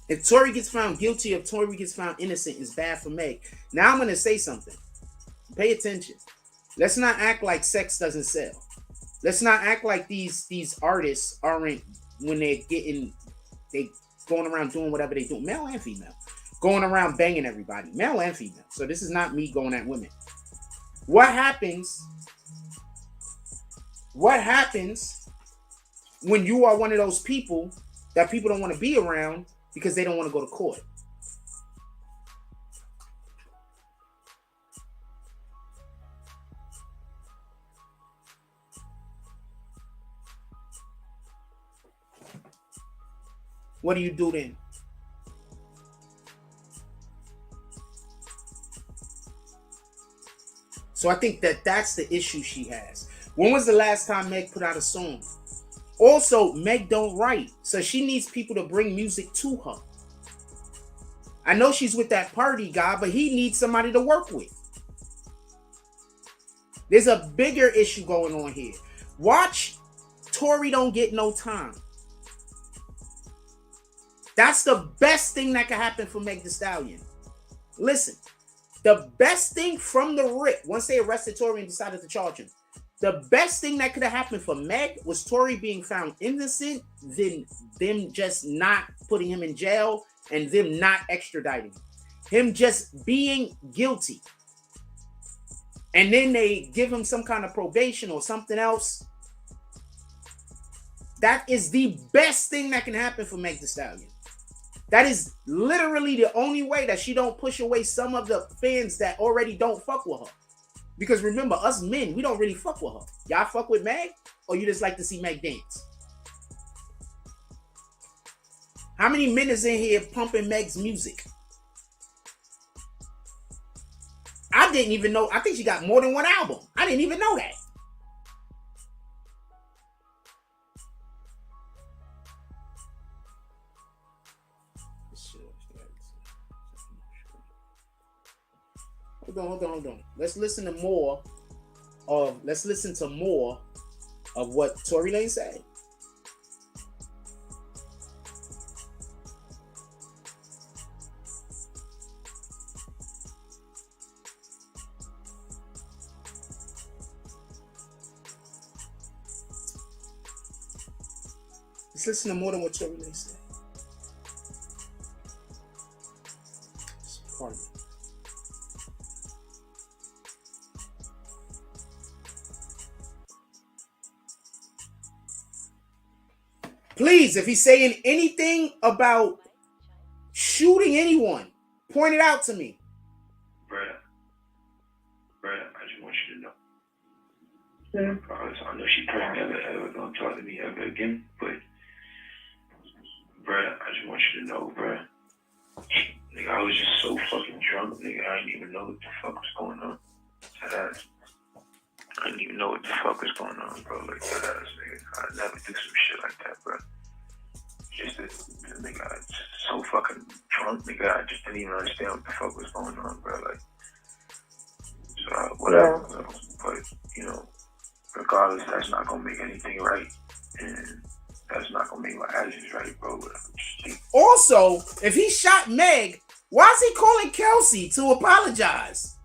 If Tory gets found guilty, if Tory gets found innocent, it's bad for Meg. Now I'm going to say something. Pay attention. Let's not act like sex doesn't sell. Let's not act like these artists aren't, when they going around doing whatever they do, male and female, going around banging everybody, male and female. So this is not me going at women. What happens when you are one of those people that people don't want to be around because they don't want to go to court? What do you do then? So I think that's the issue she has. When was the last time Meg put out a song? Also, Meg don't write, so she needs people to bring music to her. I know she's with that party guy, but he needs somebody to work with. There's a bigger issue going on here. Watch Tory don't get no time. That's the best thing that can happen for Meg Thee Stallion. Listen, the best thing from the rip, once they arrested Tory and decided to charge him, the best thing that could have happened for Meg was Tory being found innocent, then them just not putting him in jail and them not extraditing him just being guilty. And then they give him some kind of probation or something else. That is the best thing that can happen for Meg Thee Stallion. That is literally the only way that she don't push away some of the fans that already don't fuck with her. Because remember, us men, we don't really fuck with her. Y'all fuck with Meg, or you just like to see Meg dance? How many men is in here pumping Meg's music? I didn't even know. I think she got more than one album. I didn't even know that. Hold on. Let's listen to more of what Tory Lanez said. Let's listen to more than what Tory Lanez said. Pardon me. Please, if he's saying anything about shooting anyone, point it out to me. Brother, I just want you to know. I know she probably never gonna talk to me ever again, but bruh, I just want you to know, bruh. Nigga, I was just so fucking drunk, nigga. I didn't even know what the fuck was going on. I didn't even know what the fuck was going on, bro. Like that ass, nigga. I never do some shit like that, bro. Just nigga, I was just so fucking drunk, nigga. I just didn't even understand what the fuck was going on, bro. Like, so whatever. Yeah. But you know, regardless, that's not gonna make anything right, and that's not gonna make my actions right, bro. Also, if he shot Meg, why is he calling Kelsey to apologize?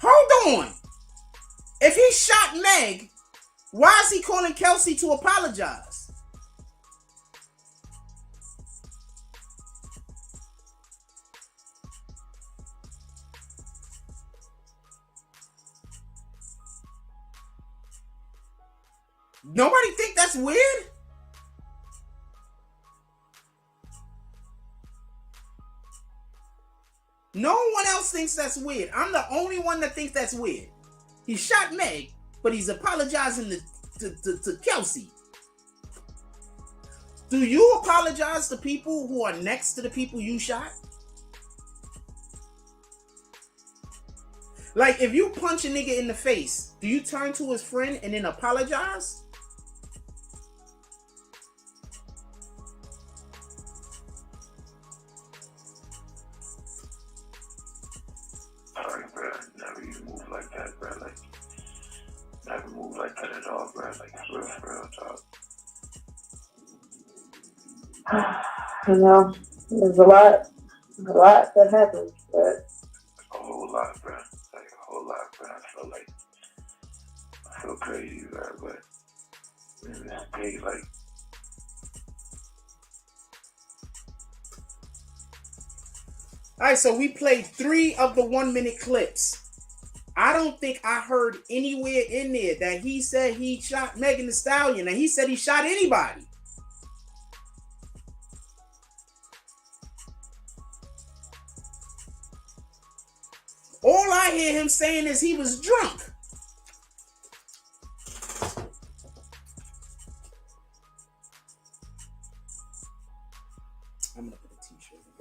Hold on. If he shot Meg, why is he calling Kelsey to apologize? Nobody think that's weird? No one else thinks that's weird. I'm the only one that thinks that's weird. He shot Meg, but he's apologizing to Kelsey. Do you apologize to people who are next to the people you shot? Like, if you punch a nigga in the face, do you turn to his friend and then apologize? Alright, bro. Never even move like that, bro. Like, never move like that at all, bro. Like, for real talk. You know, there's a lot that happens, but a whole lot, bro. Like a whole lot, bro. I feel crazy, bro. But in this day, like. All right, so we played 3 of the 1-minute clips. I don't think I heard anywhere in there that he said he shot Megan Thee Stallion, and he said he shot anybody. All I hear him saying is he was drunk. I'm gonna put a t-shirt in.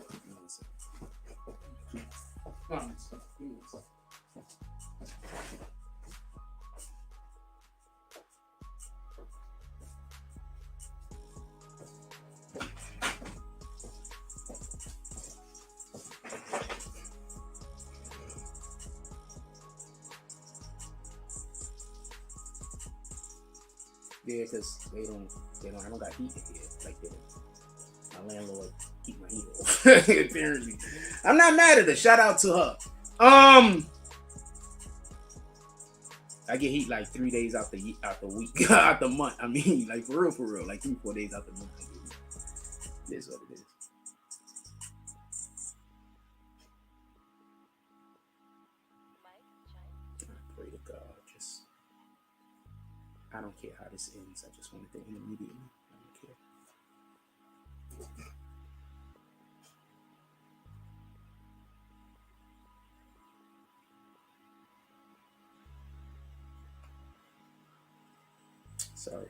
Yeah, because I don't got heat in here like that. My landlord keep my heat off. Apparently. I'm not mad at her. Shout out to her. I get heat like 3 days out the week, out the month. I mean, like for real. Like 3-4 days out the month. I get heat. It is what it is. I pray to God. I don't care how this ends. I just want it to end immediately. I don't care. Sorry.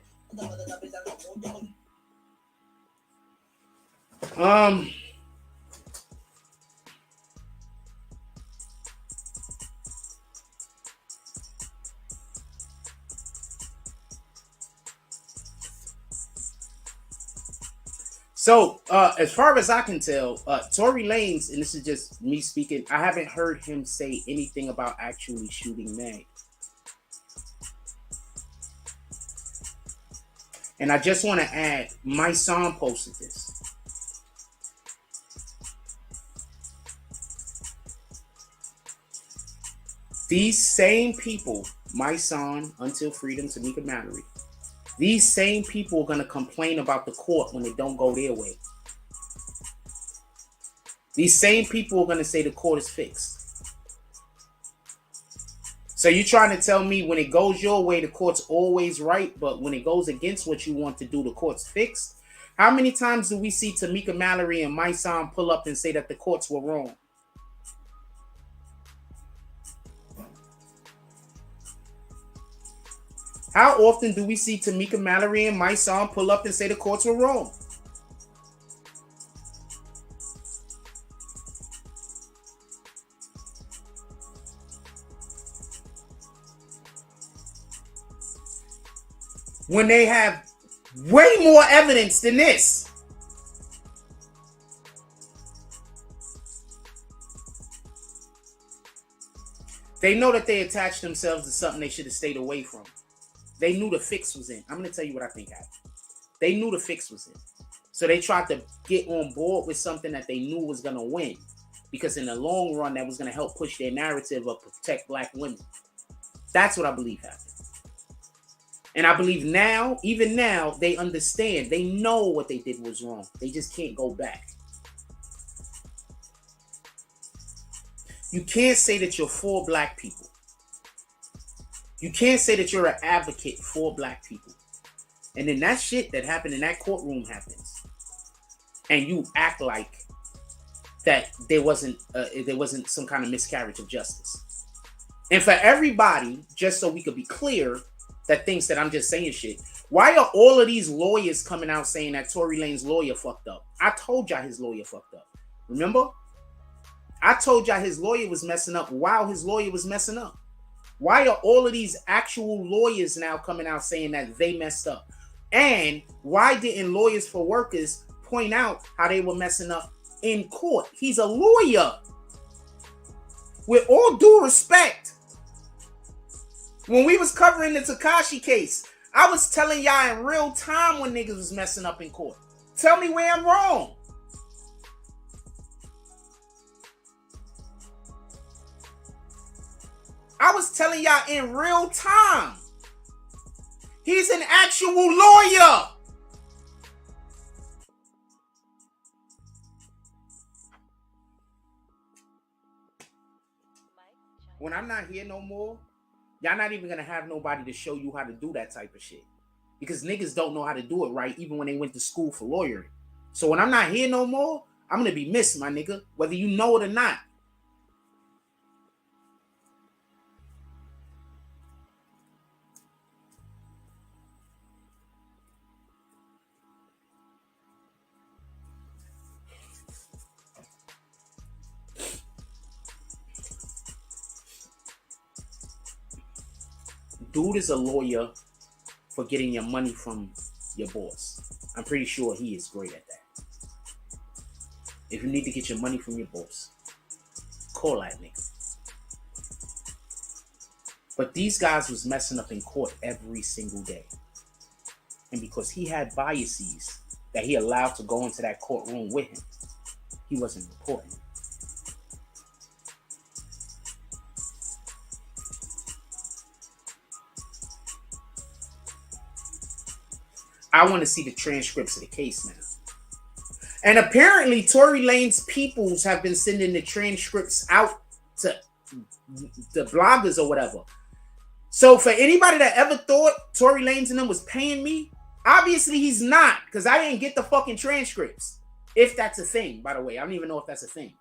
So, as far as I can tell, Tory Lanez, and this is just me speaking, I haven't heard him say anything about actually shooting Meg. And I just want to add, my son posted this. These same people, my son, Until Freedom, Tamika Mallory, these same people are going to complain about the court when it don't go their way. These same people are going to say the court is fixed. So you're trying to tell me when it goes your way, the court's always right, but when it goes against what you want to do, the court's fixed? How many times do we see Tamika Mallory and my son pull up and say that the courts were wrong? How often do we see Tamika Mallory and my son pull up and say the courts were wrong? When they have way more evidence than this. They know that they attached themselves to something they should have stayed away from. They knew the fix was in. I'm going to tell you what I think happened. They knew the fix was in. So they tried to get on board with something that they knew was going to win. Because in the long run, that was going to help push their narrative of protect black women. That's what I believe happened. And I believe now, even now, they understand. They know what they did was wrong. They just can't go back. You can't say that you're for black people. You can't say that you're an advocate for black people. And then that shit that happened in that courtroom happens. And you act like that there wasn't some kind of miscarriage of justice. And for everybody, just so we could be clear, that thinks that I'm just saying shit. Why are all of these lawyers coming out saying that Tory Lanez's lawyer fucked up? I told y'all his lawyer fucked up. Remember? I told y'all his lawyer was messing up while his lawyer was messing up. Why are all of these actual lawyers now coming out saying that they messed up? And why didn't lawyers for workers point out how they were messing up in court? He's a lawyer. With all due respect, when we was covering the Tekashi case, I was telling y'all in real time when niggas was messing up in court. Tell me where I'm wrong. I was telling y'all in real time. He's an actual lawyer. When I'm not here no more, y'all not even gonna have nobody to show you how to do that type of shit. Because niggas don't know how to do it right, even when they went to school for lawyering. So when I'm not here no more, I'm gonna be missed, my nigga, whether you know it or not. Dude is a lawyer for getting your money from your boss. I'm pretty sure he is great at that. If you need to get your money from your boss, call that nigga. But these guys was messing up in court every single day. And because he had biases that he allowed to go into that courtroom with him, he wasn't reporting. I want to see the transcripts of the case now. And apparently Tory Lanez peoples have been sending the transcripts out to the bloggers or whatever. So for anybody that ever thought Tory Lanez and them was paying me, obviously he's not, because I didn't get the fucking transcripts. If that's a thing, by the way. I don't even know if that's a thing.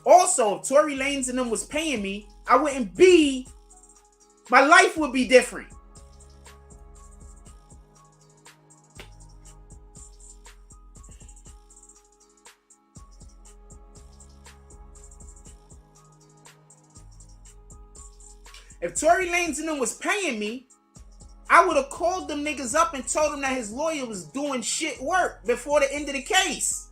Also, if Tory Lanez and them was paying me, I wouldn't be, my life would be different. If Tory Lanez and them was paying me, I would have called them niggas up and told them that his lawyer was doing shit work before the end of the case.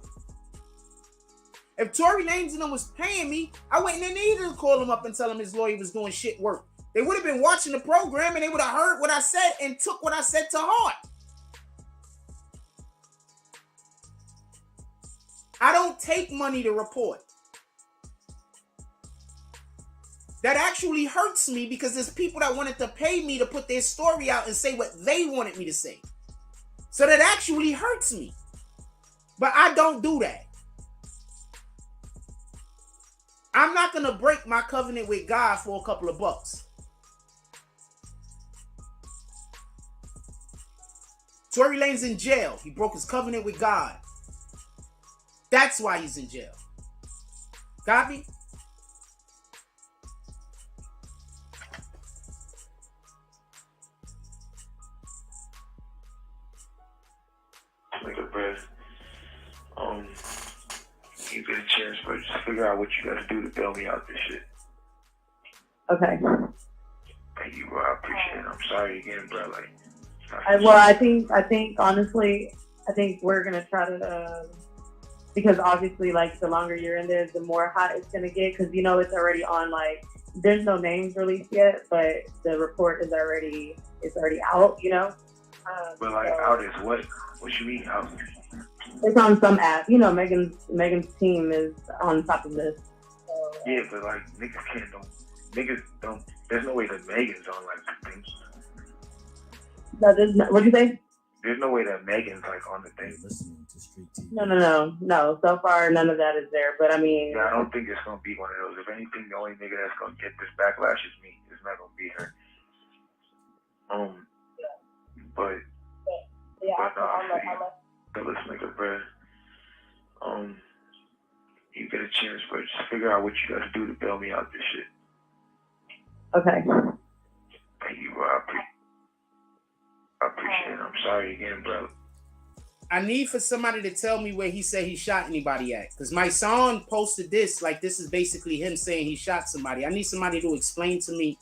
If Tory Lanez and them was paying me, I wouldn't have needed to call him up and tell him his lawyer was doing shit work. They would have been watching the program and they would have heard what I said and took what I said to heart. I don't take money to report. That actually hurts me because there's people that wanted to pay me to put their story out and say what they wanted me to say. So that actually hurts me. But I don't do that. I'm not going to break my covenant with God for a couple of bucks. Tory Lanez in jail. He broke his covenant with God. That's why he's in jail. Copy? Make a breath. You get a chance, but just figure out what you gotta do to bail me out this shit. Okay. Thank you, bro. I appreciate it. I'm sorry again, bro. Like, I think honestly, I think we're gonna try to, because obviously, like, the longer you're in there, the more hot it's gonna get, because, you know, it's already on, like, there's no names released yet, but the report is already out, you know? but like, so, out is what? What you mean out? it's on some app. You know, Megan's team is on top of this. So, Yeah, but like, niggas don't, there's no way that Megan's on like the thing. What'd you say? There's no way that Megan's like on the You're thing. listening to Street TV. No. So far, none of that is there. But I mean, Yeah, I don't think it's gonna be one of those. If anything, the only nigga that's gonna get this backlash is me. It's not gonna be her. But let's make a breath. You get a chance, but just figure out what you gotta do to bail me out this shit. okay. Thank you, bro. I appreciate it. I'm sorry again, bro. I need for somebody to tell me where he said he shot anybody at. Because my son posted this, like this is basically him saying he shot somebody. I need somebody to explain to me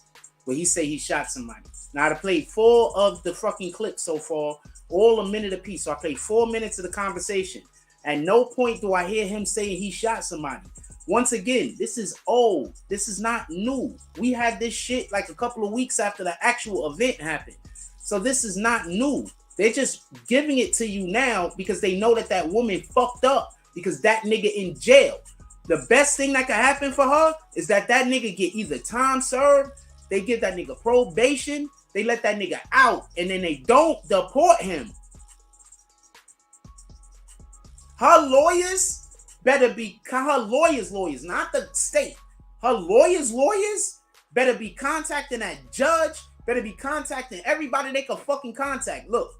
where he said he shot somebody. Now, I played 4 of the fucking clips so far, all a minute apiece. So I played 4 minutes of the conversation. At no point do I hear him saying he shot somebody. Once again, this is old. This is not new. We had this shit like a couple of weeks after the actual event happened. So this is not new. They're just giving it to you now because they know that that woman fucked up because that nigga in jail. The best thing that could happen for her is that that nigga get either time served, they give that nigga probation, they let that nigga out, and then they don't deport him. Her lawyers better be, her lawyers, not the state. Her lawyers better be contacting that judge, better be contacting everybody they can fucking contact. Look,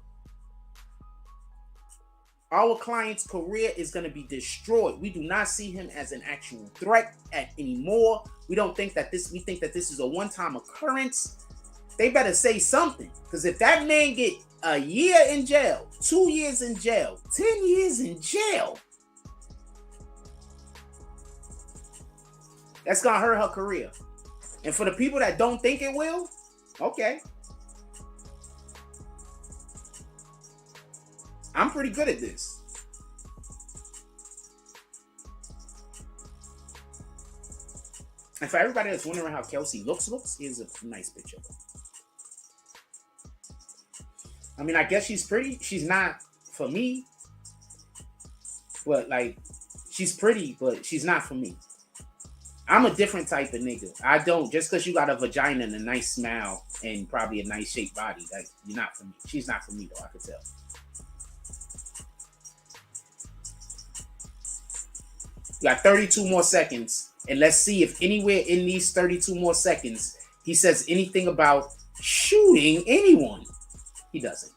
our client's career is going to be destroyed. We do not see him as an actual threat anymore. We think that this is a one-time occurrence. They better say something. Because if that man get a year in jail, 2 years in jail, 10 years in jail, that's going to hurt her career. And for the people that don't think it will, okay. I'm pretty good at this. And for everybody that's wondering how Kelsey looks, here's a nice picture. I mean, I guess she's pretty. She's not for me. But, like, she's pretty, but she's not for me. I'm a different type of nigga. I don't, just because you got a vagina and a nice smile and probably a nice shaped body, that you're not for me. She's not for me, though, I could tell. You got 32 more seconds, and let's see if anywhere in these 32 more seconds he says anything about shooting anyone. He doesn't.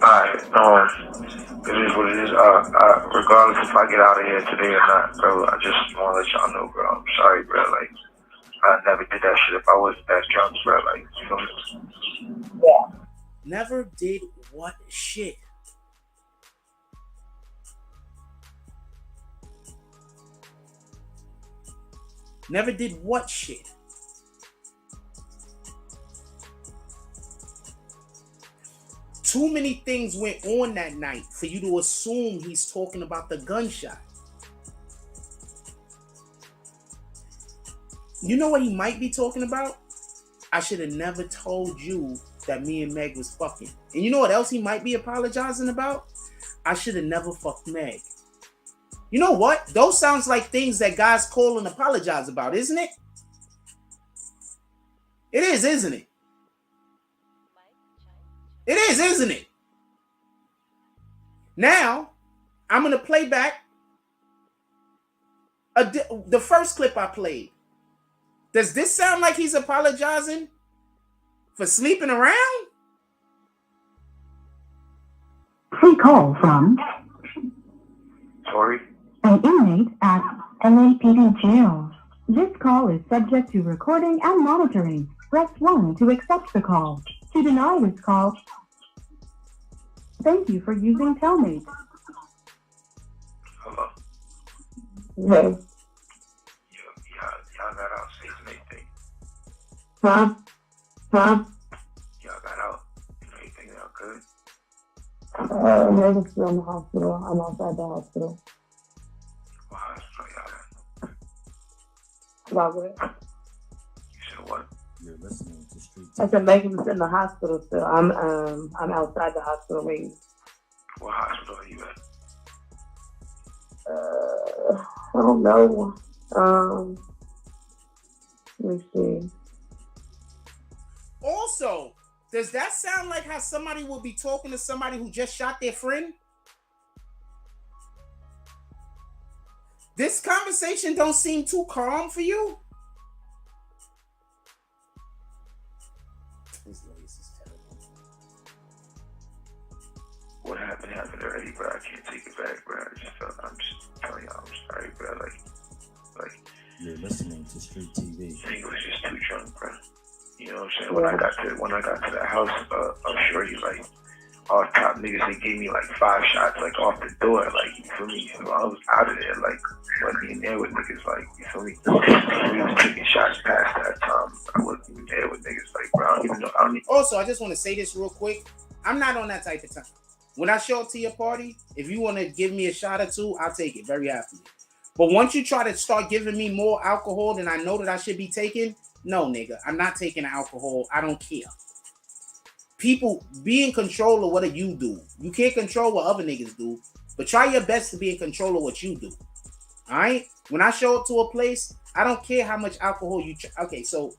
Alright, it is what it is. Regardless if I get out of here today or not, bro, I just want to let y'all know, bro. I'm sorry, bro. Like, I never did that shit if I wasn't that drunk, bro. Like, you know what? Yeah. Never did what shit? Never did what shit? Too many things went on that night for you to assume he's talking about the gunshot. You know what he might be talking about? I should have never told you that me and Meg was fucking. And you know what else he might be apologizing about? I should have never fucked Meg. You know what? Those sounds like things that guys call and apologize about, isn't it? It is, isn't it? It is, isn't it? Now, I'm going to play back the first clip I played. Does this sound like he's apologizing for sleeping around? Free call from Tory? an inmate at LAPD jail. This call is subject to recording and monitoring. Press 1 to accept the call. To deny this call, thank you for using Telmate. Hello? Hey. Y'all got out safe and everything. Huh? Y'all got out and everything out good. They're still in the hospital. I'm outside the hospital. What hospital y'all at? About what? You said what? You're listening to Street I TV. said Megan's in the hospital still. I'm outside the hospital waiting. What hospital are you at? I don't know. Let me see. Also, does that sound like how somebody will be talking to somebody who just shot their friend? This conversation don't seem too calm for you? This lace is terrible. What happened already, bro. I can't take it back, bro. I'm just telling y'all, I'm sorry, bro. Like, You're listening to Street TV. I think it was just too drunk, bro. You know what I'm saying? When I got to the house, I'm sure you like all top niggas. They gave me like 5 shots, like off the door, like you feel me. So I was out of there, like wasn't even there with niggas, like you feel me. We was taking shots past that time. I wasn't even there with niggas, like bro. I don't even know. Also, I just want to say this real quick. I'm not on that type of time. When I show up to your party, if you want to give me a shot or two, I'll take it very happily. But once you try to start giving me more alcohol than I know that I should be taking, no, nigga, I'm not taking alcohol. I don't care. People, be in control of what you do. You can't control what other niggas do, but try your best to be in control of what you do. All right? When I show up to a place, I don't care how much alcohol you... Okay, so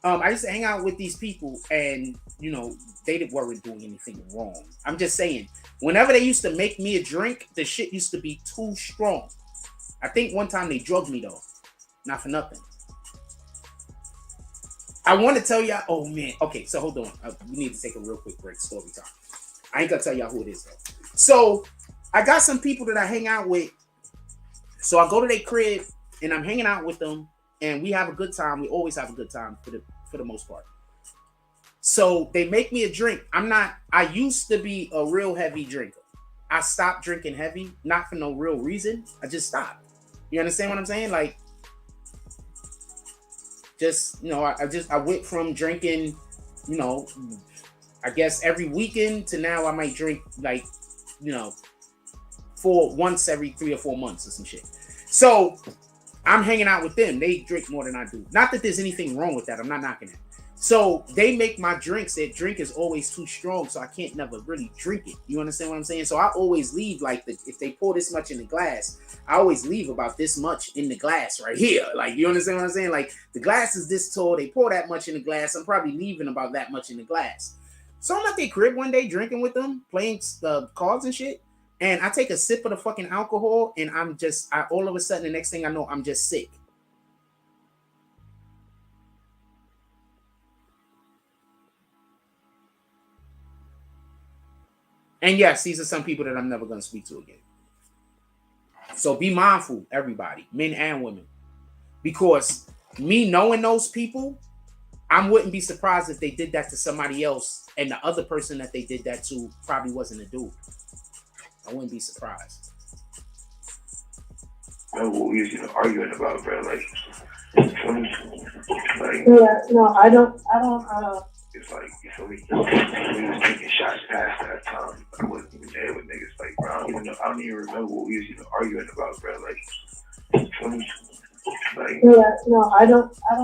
I used to hang out with these people and, you know, they weren't doing anything wrong. I'm just saying, whenever they used to make me a drink, the shit used to be too strong. I think one time they drugged me, though. Not for nothing. I want to tell y'all... Oh, man. Okay, so hold on. We need to take a real quick break. Story time. I ain't going to tell y'all who it is, though. So, I got some people that I hang out with. So, I go to their crib, and I'm hanging out with them, and we have a good time. We always have a good time for the most part. So, they make me a drink. I used to be a real heavy drinker. I stopped drinking heavy, not for no real reason. I just stopped. You understand what I'm saying? Like, just, you know, I went from drinking, you know, I guess every weekend to now I might drink like, you know, once every 3 or 4 months or some shit. So I'm hanging out with them. They drink more than I do. Not that there's anything wrong with that. I'm not knocking it. So they make my drinks. Their drink is always too strong, so I can't never really drink it. You understand what I'm saying? So I always leave like if they pour this much in the glass, I always leave about this much in the glass right here. Like, you understand what I'm saying? Like, the glass is this tall. They pour that much in the glass. I'm probably leaving about that much in the glass. So I'm at their crib one day drinking with them, playing cards and shit. And I take a sip of the fucking alcohol, and all of a sudden, the next thing I know, I'm just sick. And yes, these are some people that I'm never going to speak to again. So be mindful, everybody, men and women. Because me knowing those people, I wouldn't be surprised if they did that to somebody else, and the other person that they did that to probably wasn't a dude. I wouldn't be surprised. Man, what we was arguing about, bro? Like, Yeah, no, I don't. It's like, you feel me? We was taking shots past that time. I wasn't even there with niggas. Like, bro, I don't even remember what we was even arguing about, bro. Like, you feel me? Like, Yeah, no, I don't. I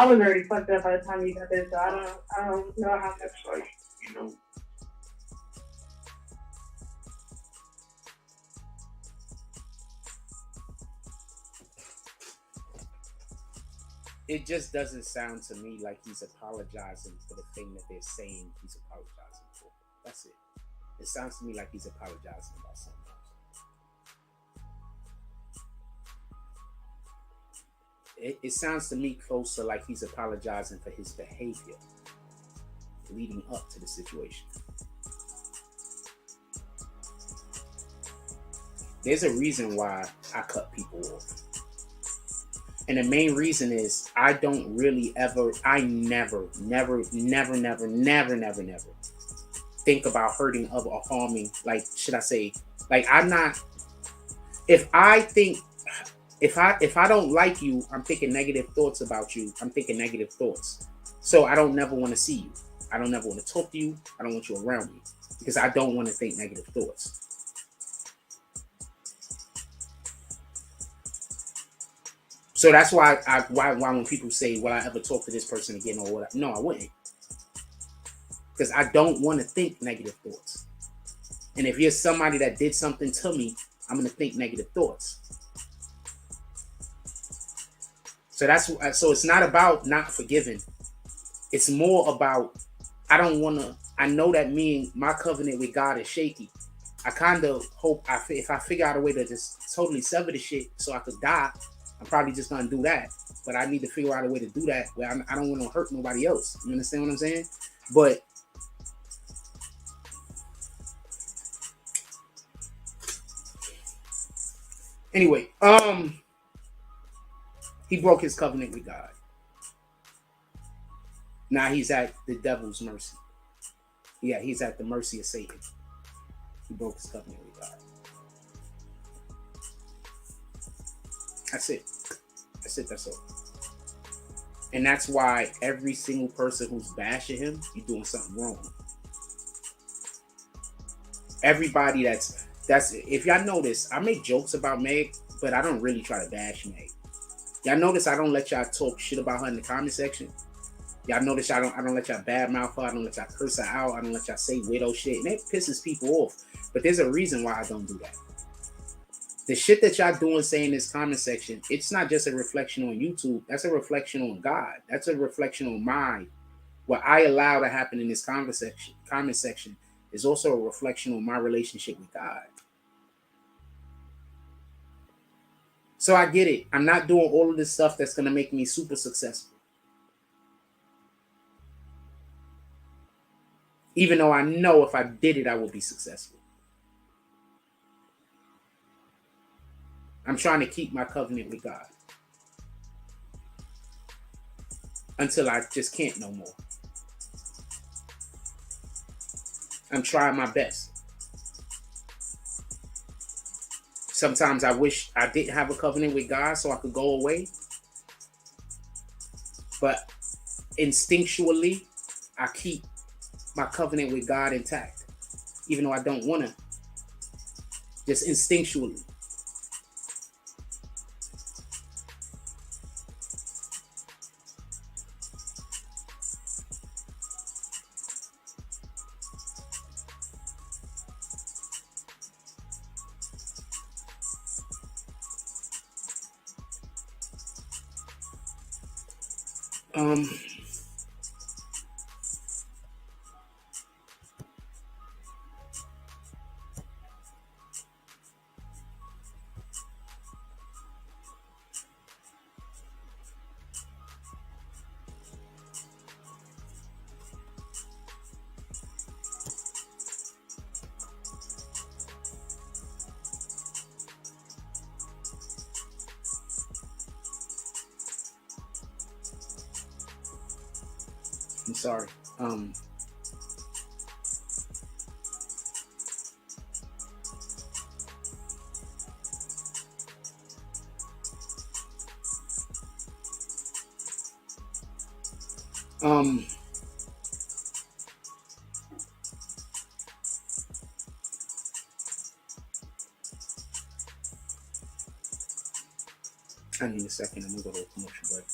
was already fucked up by the time you got there, so I don't know how. it's like, you know. It just doesn't sound to me like he's apologizing for the thing that they're saying he's apologizing for. That's it. It sounds to me like he's apologizing about something else. it sounds to me closer like he's apologizing for his behavior leading up to the situation. There's a reason why I cut people off. And the main reason is I don't really ever, I never think about hurting other or harming, like, should I say, like, I'm not, if I don't like you, I'm thinking negative thoughts about you, I'm thinking negative thoughts. So I don't never want to see you. I don't never want to talk to you. I don't want you around me because I don't want to think negative thoughts. So that's why why when people say, will I ever talk to this person again or what? No, I wouldn't. Because I don't want to think negative thoughts. And if you're somebody that did something to me, I'm going to think negative thoughts. So it's not about not forgiving. It's more about, I know that my covenant with God is shaky. I kind of hope if I figure out a way to just totally sever the shit so I could die, I'm probably just going to do that. But I need to figure out a way to do that where I don't want to hurt nobody else. You understand what I'm saying? But anyway, he broke his covenant with God. Now he's at the devil's mercy. Yeah, he's at the mercy of Satan. He broke his covenant with God. That's it. That's all. And that's why every single person who's bashing him, you're doing something wrong. Everybody that's if y'all notice, I make jokes about Meg, but I don't really try to bash Meg. Y'all notice I don't let y'all talk shit about her in the comment section. Y'all notice I don't let y'all badmouth her. I don't let y'all curse her out. I don't let y'all say widow shit. And that pisses people off. But there's a reason why I don't do that. The shit that y'all doing, saying in this comment section, it's not just a reflection on YouTube. That's a reflection on God. That's a reflection on mine. What I allow to happen in this comment section is also a reflection on my relationship with God. So I get it. I'm not doing all of this stuff that's going to make me super successful. Even though I know if I did it, I would be successful. I'm trying to keep my covenant with God until I just can't no more. I'm trying my best. Sometimes I wish I didn't have a covenant with God so I could go away. But instinctually, I keep my covenant with God intact, even though I don't want to. Just instinctually. I'm sorry. I need a second. I'm gonna go to a commercial break.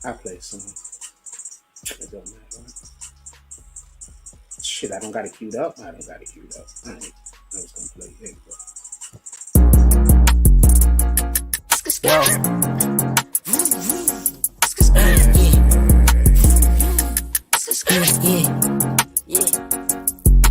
I play a song. It don't matter. Right? Shit, I don't got it queued up. I was gonna play it. Yo, Yeah.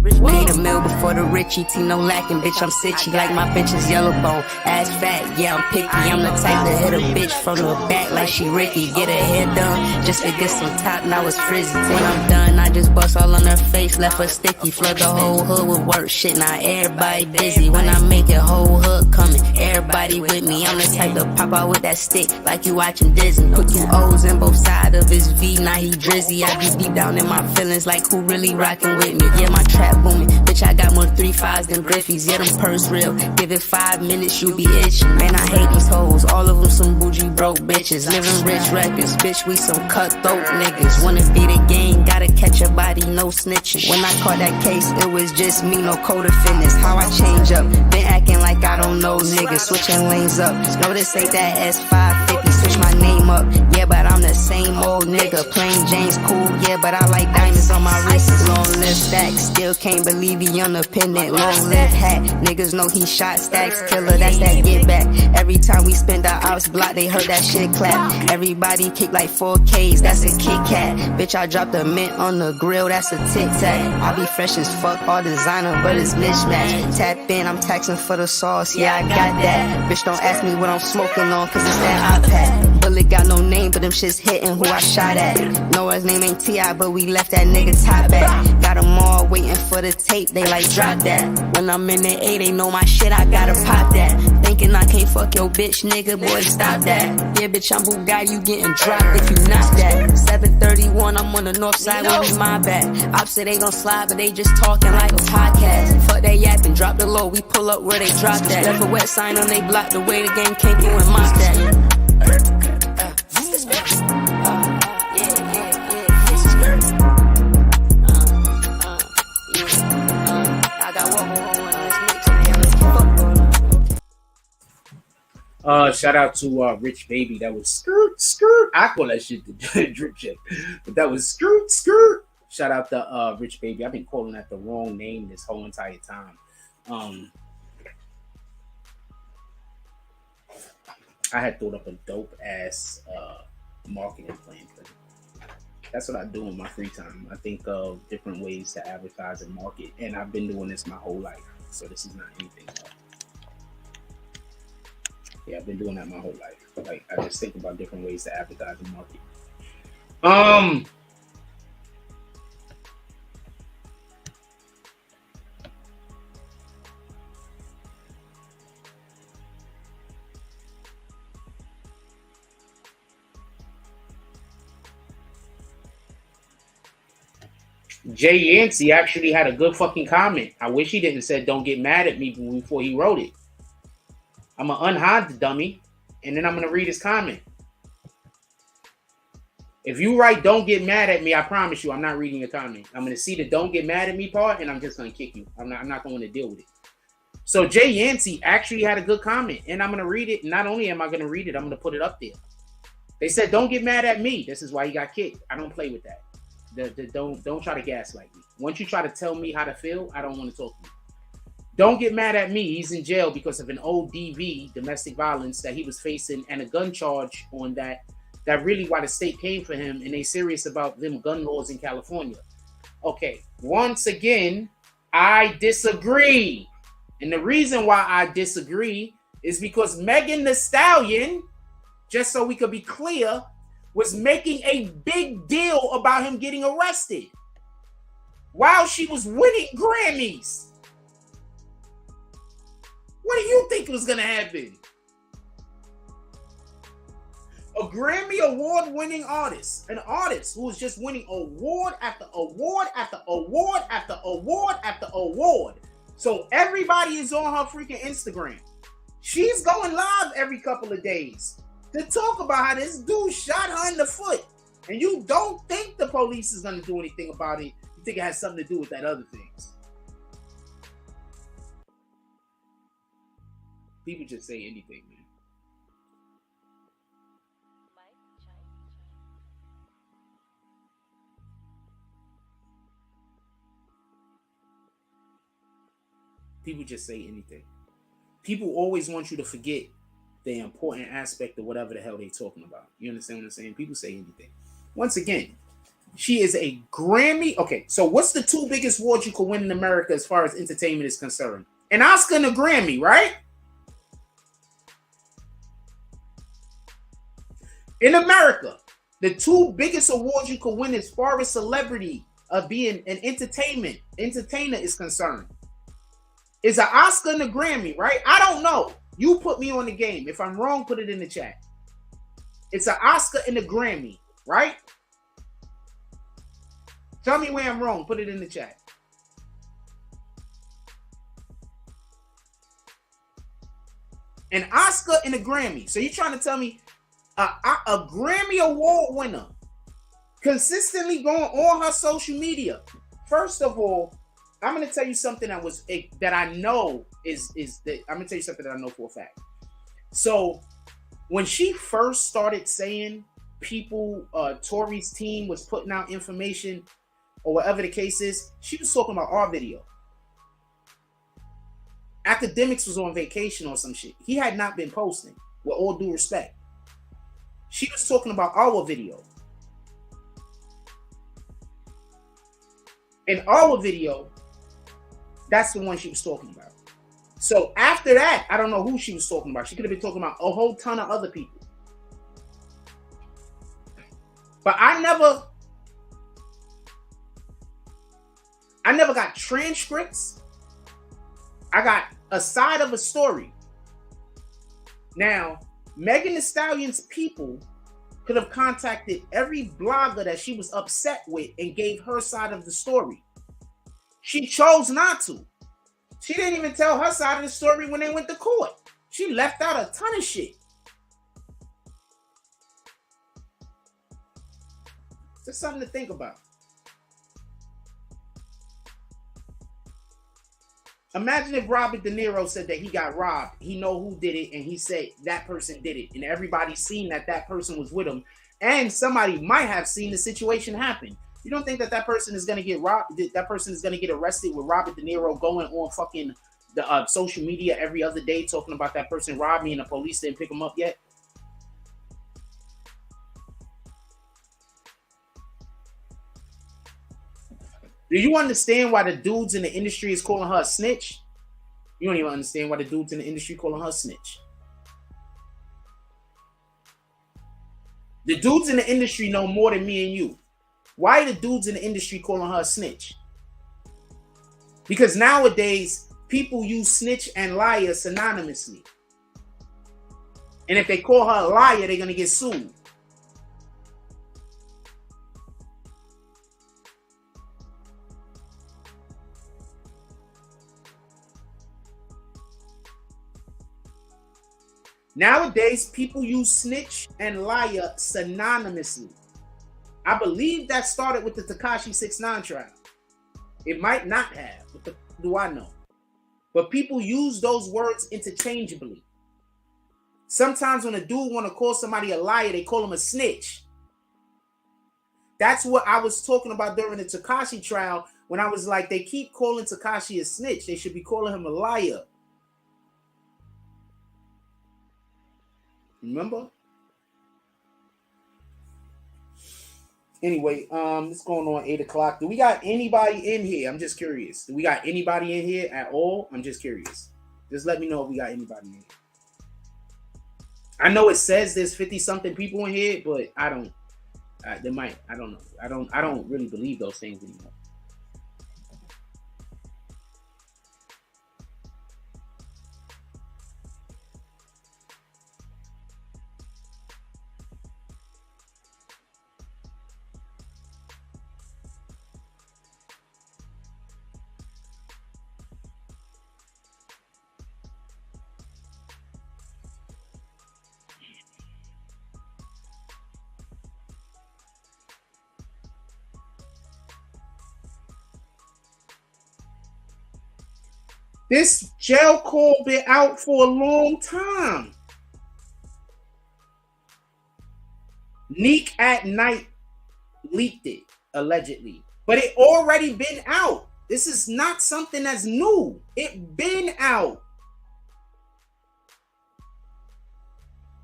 Paid a meal before the Richie, T no lacking, bitch, I'm sitchy like my bitch is yellow bone. Ass fat, yeah, I'm picky, I'm the type to hit a bitch from the back like she Ricky. Get her hair done, just to get some top, now it's frizzy. When I'm done, I just bust all on her face, left her sticky. Flood the whole hood with work, shit, now everybody busy. When I make it, whole hood coming, everybody with me. I'm the type to pop out with that stick, like you watching Disney. Put two O's in both sides of his V, now he drizzy. I be deep down in my feelings, like who really rocking with me. Yeah, my trap booming, bitch, I got more 3-5s than Griffies. Yeah, them purse real, give it 5 minutes, you be itching. Man, I hate these hoes, all of them some bougie broke bitches. Living rich records, bitch, we some cutthroat niggas. Wanna be the game, gotta catch a body, no snitching. When I caught that case, it was just me, no code of fitness. How I change up, been acting like I don't know niggas. Switching lanes up, no this ain't that S550, switch my name up. Yeah, but I'm the same old nigga. Plain Jane's cool, yeah, but I like diamonds on my wrist. Long live stacks, still can't believe he independent. Long live hat, niggas know he shot stacks. Killer, that's that get back. Every time we spend our ops block, they heard that shit clap. Everybody kick like 4Ks, that's a Kit Kat. Bitch, I dropped a mint on the grill, that's a Tic Tac. I be fresh as fuck, all designer, but it's mismatch. Tap in, I'm taxing for the sauce, yeah, I got that. Bitch, don't ask me what I'm smoking on, cause it's that iPad. Bullet got no name, but them shits hitting who I shot at. Know his name ain't T.I., but we left that nigga top back. Got them all waiting for the tape, they like drop that. When I'm in the A, they know my shit, I gotta pop that. Thinking I can't fuck your bitch, nigga, boy, stop that. Yeah, bitch, I'm Bugatti, you getting dropped if you not that. 731, I'm on the north side, where we my back. Ops say they gon' slide, but they just talking like a podcast. Fuck that yapping, drop the low, we pull up where they drop that. Left a wet sign on they block, the way the game came through and my stack. Shout out to Rich Baby. That was skirt. I call that shit the drip check, but that was skirt. Shout out to Rich Baby. I've been calling that the wrong name this whole entire time. I had thought up a dope ass marketing plan for it. That's what I do in my free time. I think of different ways to advertise and market, and I've been doing this my whole life. So this is not anything else. Yeah, I've been doing that my whole life. Like, I just think about different ways to advertise and market. Jay Yancey actually had a good fucking comment. I wish he didn't say don't get mad at me before he wrote it. I'm going to unhide the dummy, and then I'm going to read his comment. If you write don't get mad at me, I promise you I'm not reading your comment. I'm going to see the don't get mad at me part, and I'm just going to kick you. I'm not going to deal with it. So Jay Yancey actually had a good comment, and I'm going to read it. Not only am I going to read it, I'm going to put it up there. They said don't get mad at me. This is why he got kicked. I don't play with that. Don't try to gaslight me. Once you try to tell me how to feel, I don't want to talk to you. Don't get mad at me. He's in jail because of an ODV, domestic violence, that he was facing, and a gun charge on that. That really why the state came for him, and they serious about them gun laws in California. Okay, once again, I disagree. And the reason why I disagree is because Megan Thee Stallion, just so we could be clear, was making a big deal about him getting arrested while she was winning Grammys. What do you think was going to happen? A Grammy award-winning artist, an artist who was just winning award after award after award after award after award. So everybody is on her freaking Instagram. She's going live every couple of days to talk about how this dude shot her in the foot. And you don't think the police is going to do anything about it. You think it has something to do with that other things. People just say anything, man. People just say anything. People always want you to forget the important aspect of whatever the hell they're talking about. You understand what I'm saying? People say anything. Once again, She is a Grammy. Okay, so what's the two biggest awards you could win in America as far as entertainment is concerned? An Oscar and a Grammy, right? In America, the two biggest awards you could win as far as celebrity of being an entertainer is concerned is an Oscar and a Grammy, right? I don't know. You put me on the game. If I'm wrong, put it in the chat. It's an Oscar and a Grammy, right? Tell me where I'm wrong. Put it in the chat. An Oscar and a Grammy. So you're trying to tell me a Grammy Award winner consistently going on her social media. First of all, I'm going to tell you something that I know I'm going to tell you something that I know for a fact. So when she first started saying Tory's team was putting out information or whatever the case is, she was talking about our video. Academics was on vacation or some shit. He had not been posting, with all due respect. She was talking about our video. In our video, that's the one she was talking about. So after that, I don't know who she was talking about. She could have been talking about a whole ton of other people. But I never got transcripts. I got a side of a story. Now, Megan Thee Stallion's people could have contacted every blogger that she was upset with and gave her side of the story. She chose not to. She didn't even tell her side of the story when they went to court. She left out a ton of shit. Just something to think about. Imagine if Robert De Niro said that he got robbed. He know who did it, and he said that person did it, and everybody's seen that person was with him, and somebody might have seen the situation happen. You don't think that person is gonna get robbed? That person is gonna get arrested with Robert De Niro going on fucking the social media every other day talking about that person robbed me and the police didn't pick him up yet? Do you understand why the dudes in the industry is calling her a snitch? You don't even understand why the dudes in the industry calling her a snitch. The dudes in the industry know more than me and you. Why are the dudes in the industry calling her a snitch? Because nowadays, people use snitch and liar synonymously. And if they call her a liar, they're going to get sued. Nowadays, people use snitch and liar synonymously. I believe that started with the Tekashi 6ix9ine trial. It might not have. What do I know? But people use those words interchangeably. Sometimes when a dude want to call somebody a liar, they call him a snitch. That's what I was talking about during the Tekashi trial when I was like, they keep calling Tekashi a snitch. They should be calling him a liar. Remember? Anyway, it's going on 8 o'clock. Do we got anybody in here? I'm just curious. Do we got anybody in here at all? I'm just curious. Just let me know if we got anybody in here. I know it says there's 50-something people in here, but I don't. They might. I don't know. I don't really believe those things anymore. This jail call been out for a long time. Neek at Night leaked it, allegedly. But it already been out. This is not something that's new. It been out.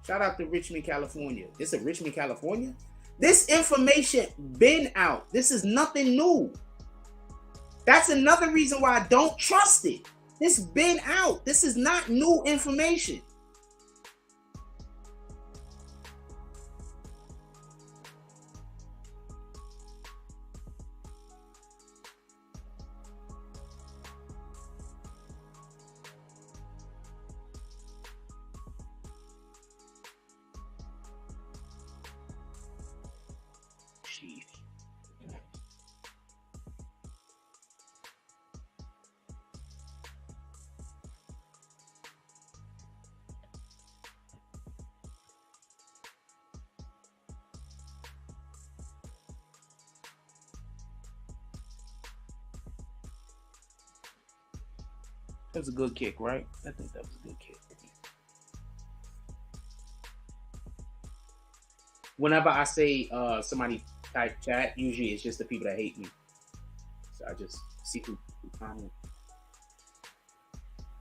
Shout out to Richmond, California. This is Richmond, California? This information been out. This is nothing new. That's another reason why I don't trust it. This been out. This is not new information. That was a good kick, right? I think that was a good kick. Whenever I say somebody type chat, usually it's just the people that hate me. So I just see who comment.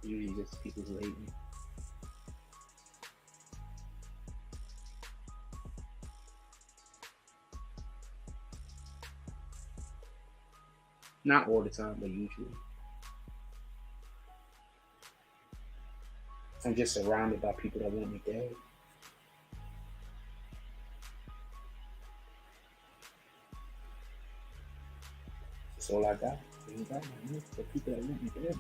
Usually just people who hate me. Not all the time, but usually. I'm just surrounded by people that want me dead. That's all I got. The people that want me dead.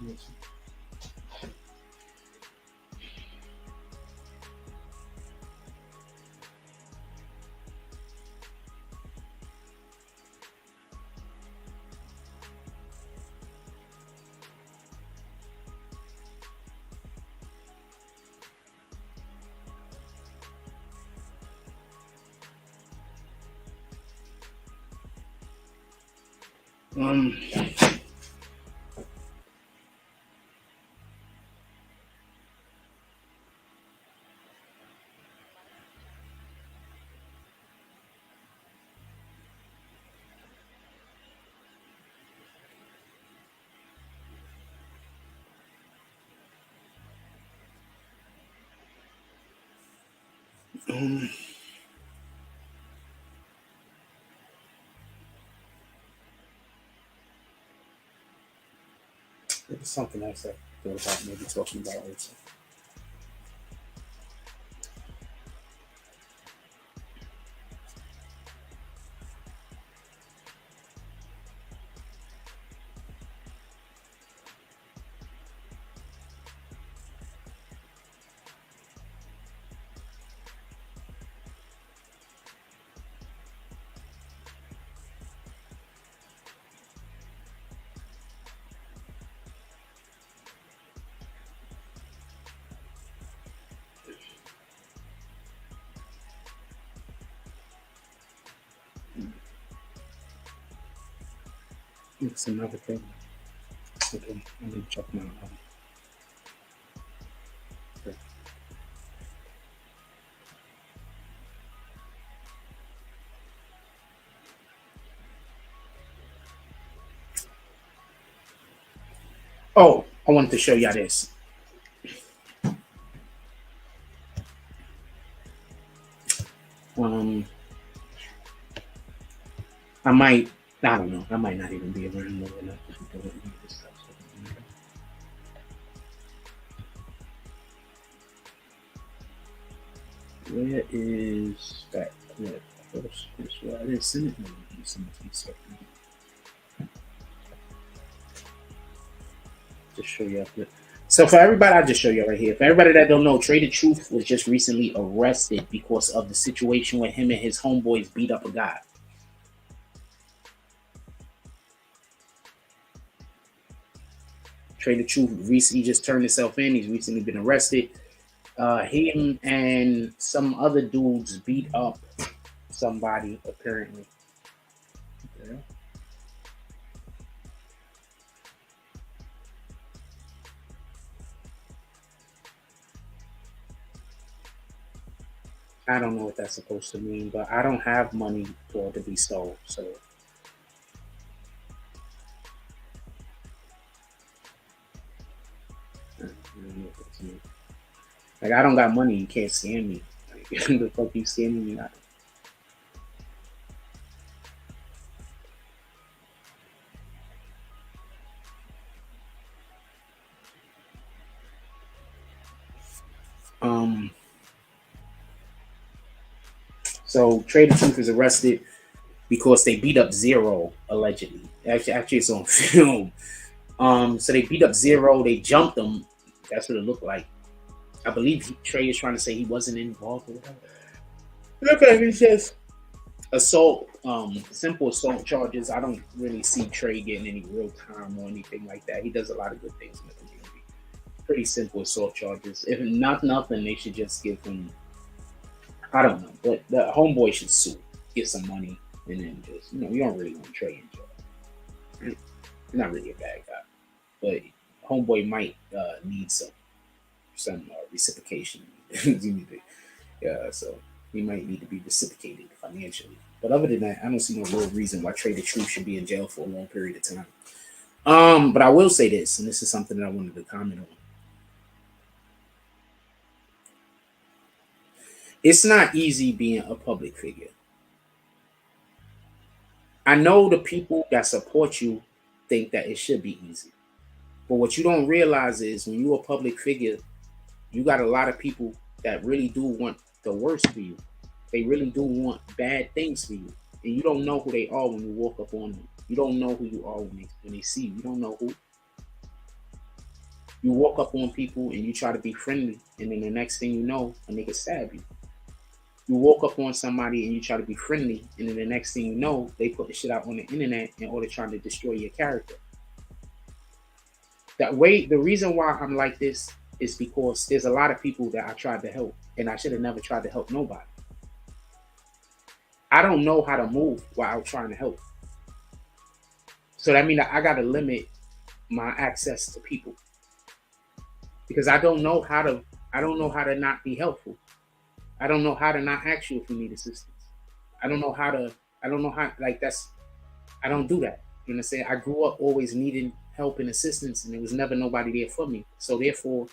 There's something else I thought about maybe talking about also. It's another thing. Okay, I'm gonna check my okay. Oh, I wanted to show y'all this. I don't know. I might not even be around long enough to do this stuff. Where is that clip? I didn't send it. Just show you a clip. So for everybody, I'll just show you right here. For everybody that don't know, Trader Truth was just recently arrested because of the situation where him and his homeboys beat up a guy. Trader Truth recently just turned himself in. He's recently been arrested. Him and some other dudes beat up somebody, apparently. Okay. I don't know what that's supposed to mean, but I don't have money for it to be stole, so. Like, I don't got money. You can't scam me. Like, the fuck you scamming me? So Trader Truth is arrested because they beat up Zero, allegedly. Actually, it's on film. So they beat up Zero. They jumped him. That's what it looked like. I believe Trey is trying to say he wasn't involved or whatever. Look at it, says assault, simple assault charges. I don't really see Trey getting any real time or anything like that. He does a lot of good things in the community. Pretty simple assault charges. If not nothing, they should just give him, I don't know, but the homeboy should sue, get some money, and then just, you don't really want Trey in jail. He's not really a bad guy, but homeboy might need some reciprocation. So he might need to be reciprocated financially. But other than that, I don't see no real reason why Trader Truth should be in jail for a long period of time. But I will say this, and this is something that I wanted to comment on. It's not easy being a public figure. I know the people that support you think that it should be easy. But what you don't realize is when you're a public figure, you got a lot of people that really do want the worst for you. They really do want bad things for you. And you don't know who they are when you walk up on them. You don't know who you are when they see you. You don't know who. You walk up on people and you try to be friendly, and then the next thing you know, a nigga stab you. You walk up on somebody and you try to be friendly, and then the next thing you know, they put the shit out on the internet in order trying to destroy your character. That way, the reason why I'm like this is because there's a lot of people that I tried to help, and I should have never tried to help nobody. I don't know how to move while I'm trying to help. So that means I got to limit my access to people, because I don't know how to not be helpful. I don't know how to not ask you if you need assistance. I don't know how, I don't do that. You know what I'm saying? I grew up always needing help and assistance, and there was never nobody there for me. So therefore,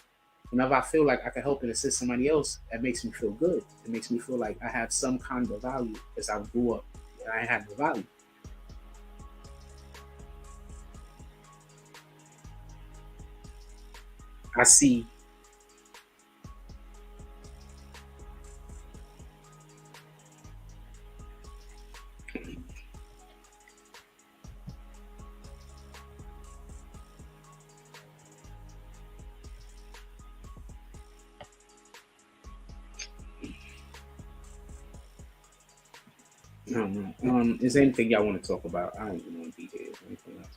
whenever I feel like I can help and assist somebody else, that makes me feel good. It makes me feel like I have some kind of value, because I grew up and I had no value. I see I don't know. Is there anything y'all want to talk about? I don't even want to be there. Anything else?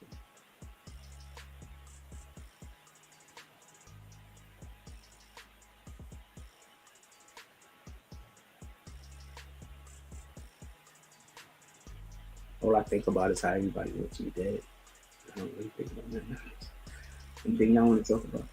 All I think about is how everybody wants to be dead. I don't really think about that. Anything y'all want to talk about?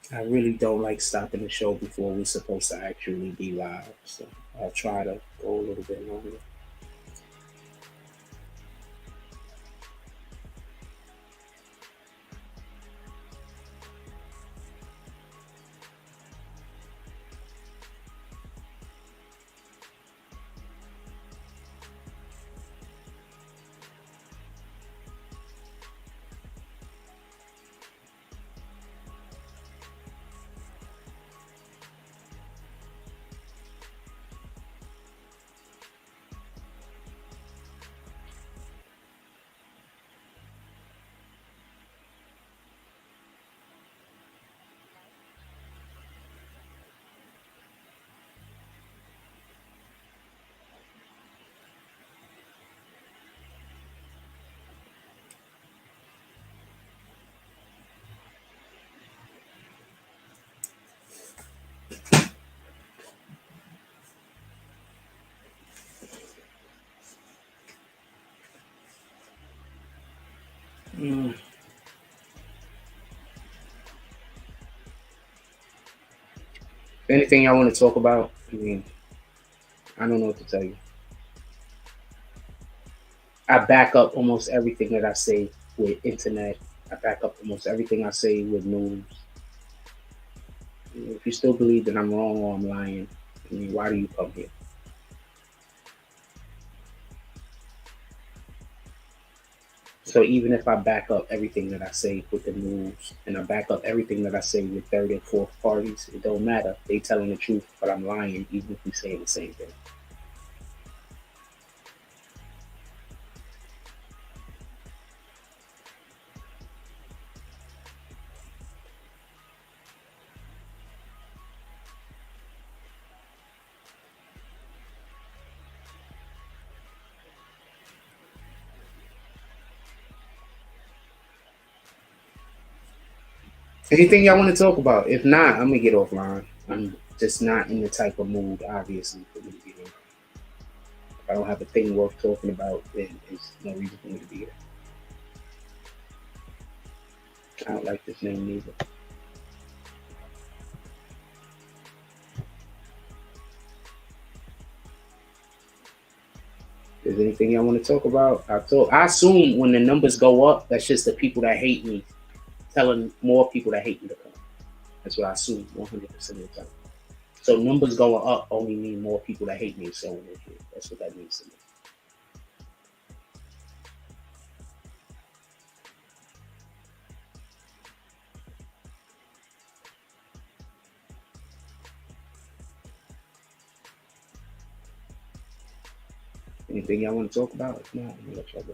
I really don't like stopping the show before we're supposed to actually be live, so I'll try to go a little bit longer. Anything y'all want to talk about? I mean, I don't know what to tell you. I back up almost everything that I say with internet. I back up almost everything I say with news. If you still believe that I'm wrong or I'm lying, I mean, why do you come here? So even if I back up everything that I say with the news and I back up everything that I say with third and fourth parties, it don't matter. They telling the truth, but I'm lying even if we saying the same thing. Anything y'all want to talk about? If not, I'm gonna get offline. I'm just not in the type of mood, obviously, for me to be here. If I don't have a thing worth talking about, then there's no reason for me to be here. I don't like this name neither. Is there anything y'all want to talk about? I assume when the numbers go up, that's just the people that hate me telling more people that hate me to come. That's what I assume 100% of the time. So numbers going up only mean more people that hate me showing their shit. That's what that means to me. Anything y'all want to talk about? If not, I'm gonna let y'all go.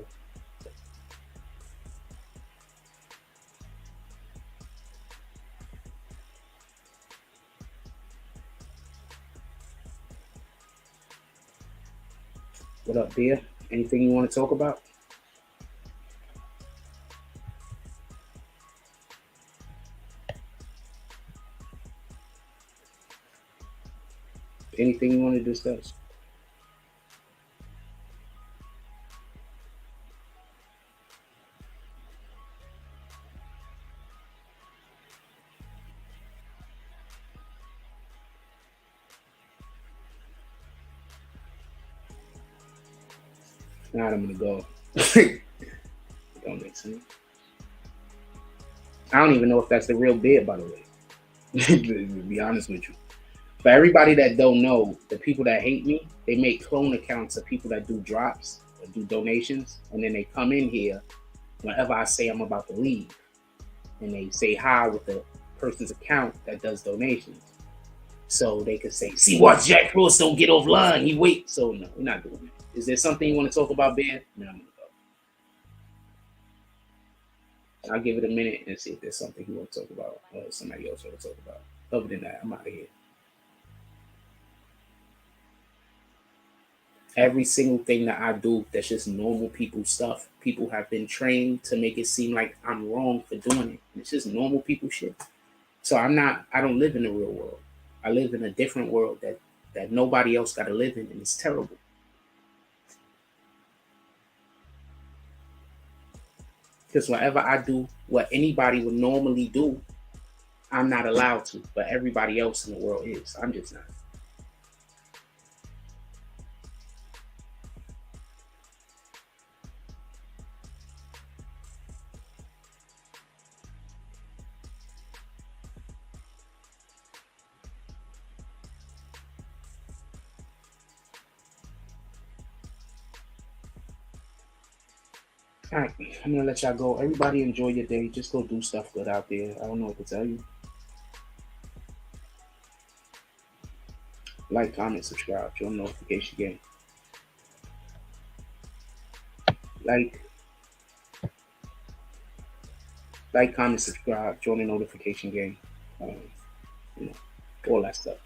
What up, dear? Anything you want to talk about? Anything you want to discuss? Now I'm gonna go. Don't make sense. I don't even know if that's the real bid, by the way. To be honest with you. For everybody that don't know, the people that hate me, they make clone accounts of people that do drops or do donations, and then they come in here whenever I say I'm about to leave, and they say hi with the person's account that does donations, so they could say, "See, watch Jack Frost don't get offline. He wait." So no, we're not doing it. Is there something you want to talk about, Ben? No, I'm gonna go. I'll give it a minute and see if there's something you want to talk about or somebody else want to talk about. Other than that, I'm out of here. Every single thing that I do that's just normal people stuff, people have been trained to make it seem like I'm wrong for doing it. It's just normal people shit. So I don't live in the real world. I live in a different world that nobody else got to live in, and it's terrible. Because whenever I do what anybody would normally do, I'm not allowed to, but everybody else in the world is. I'm just not. All right, I'm gonna let y'all go. Everybody enjoy your day. Just go do stuff good out there. I don't know what to tell you. Like, comment, subscribe, join the notification game. Like, comment, subscribe, join the notification game. You know, all that stuff.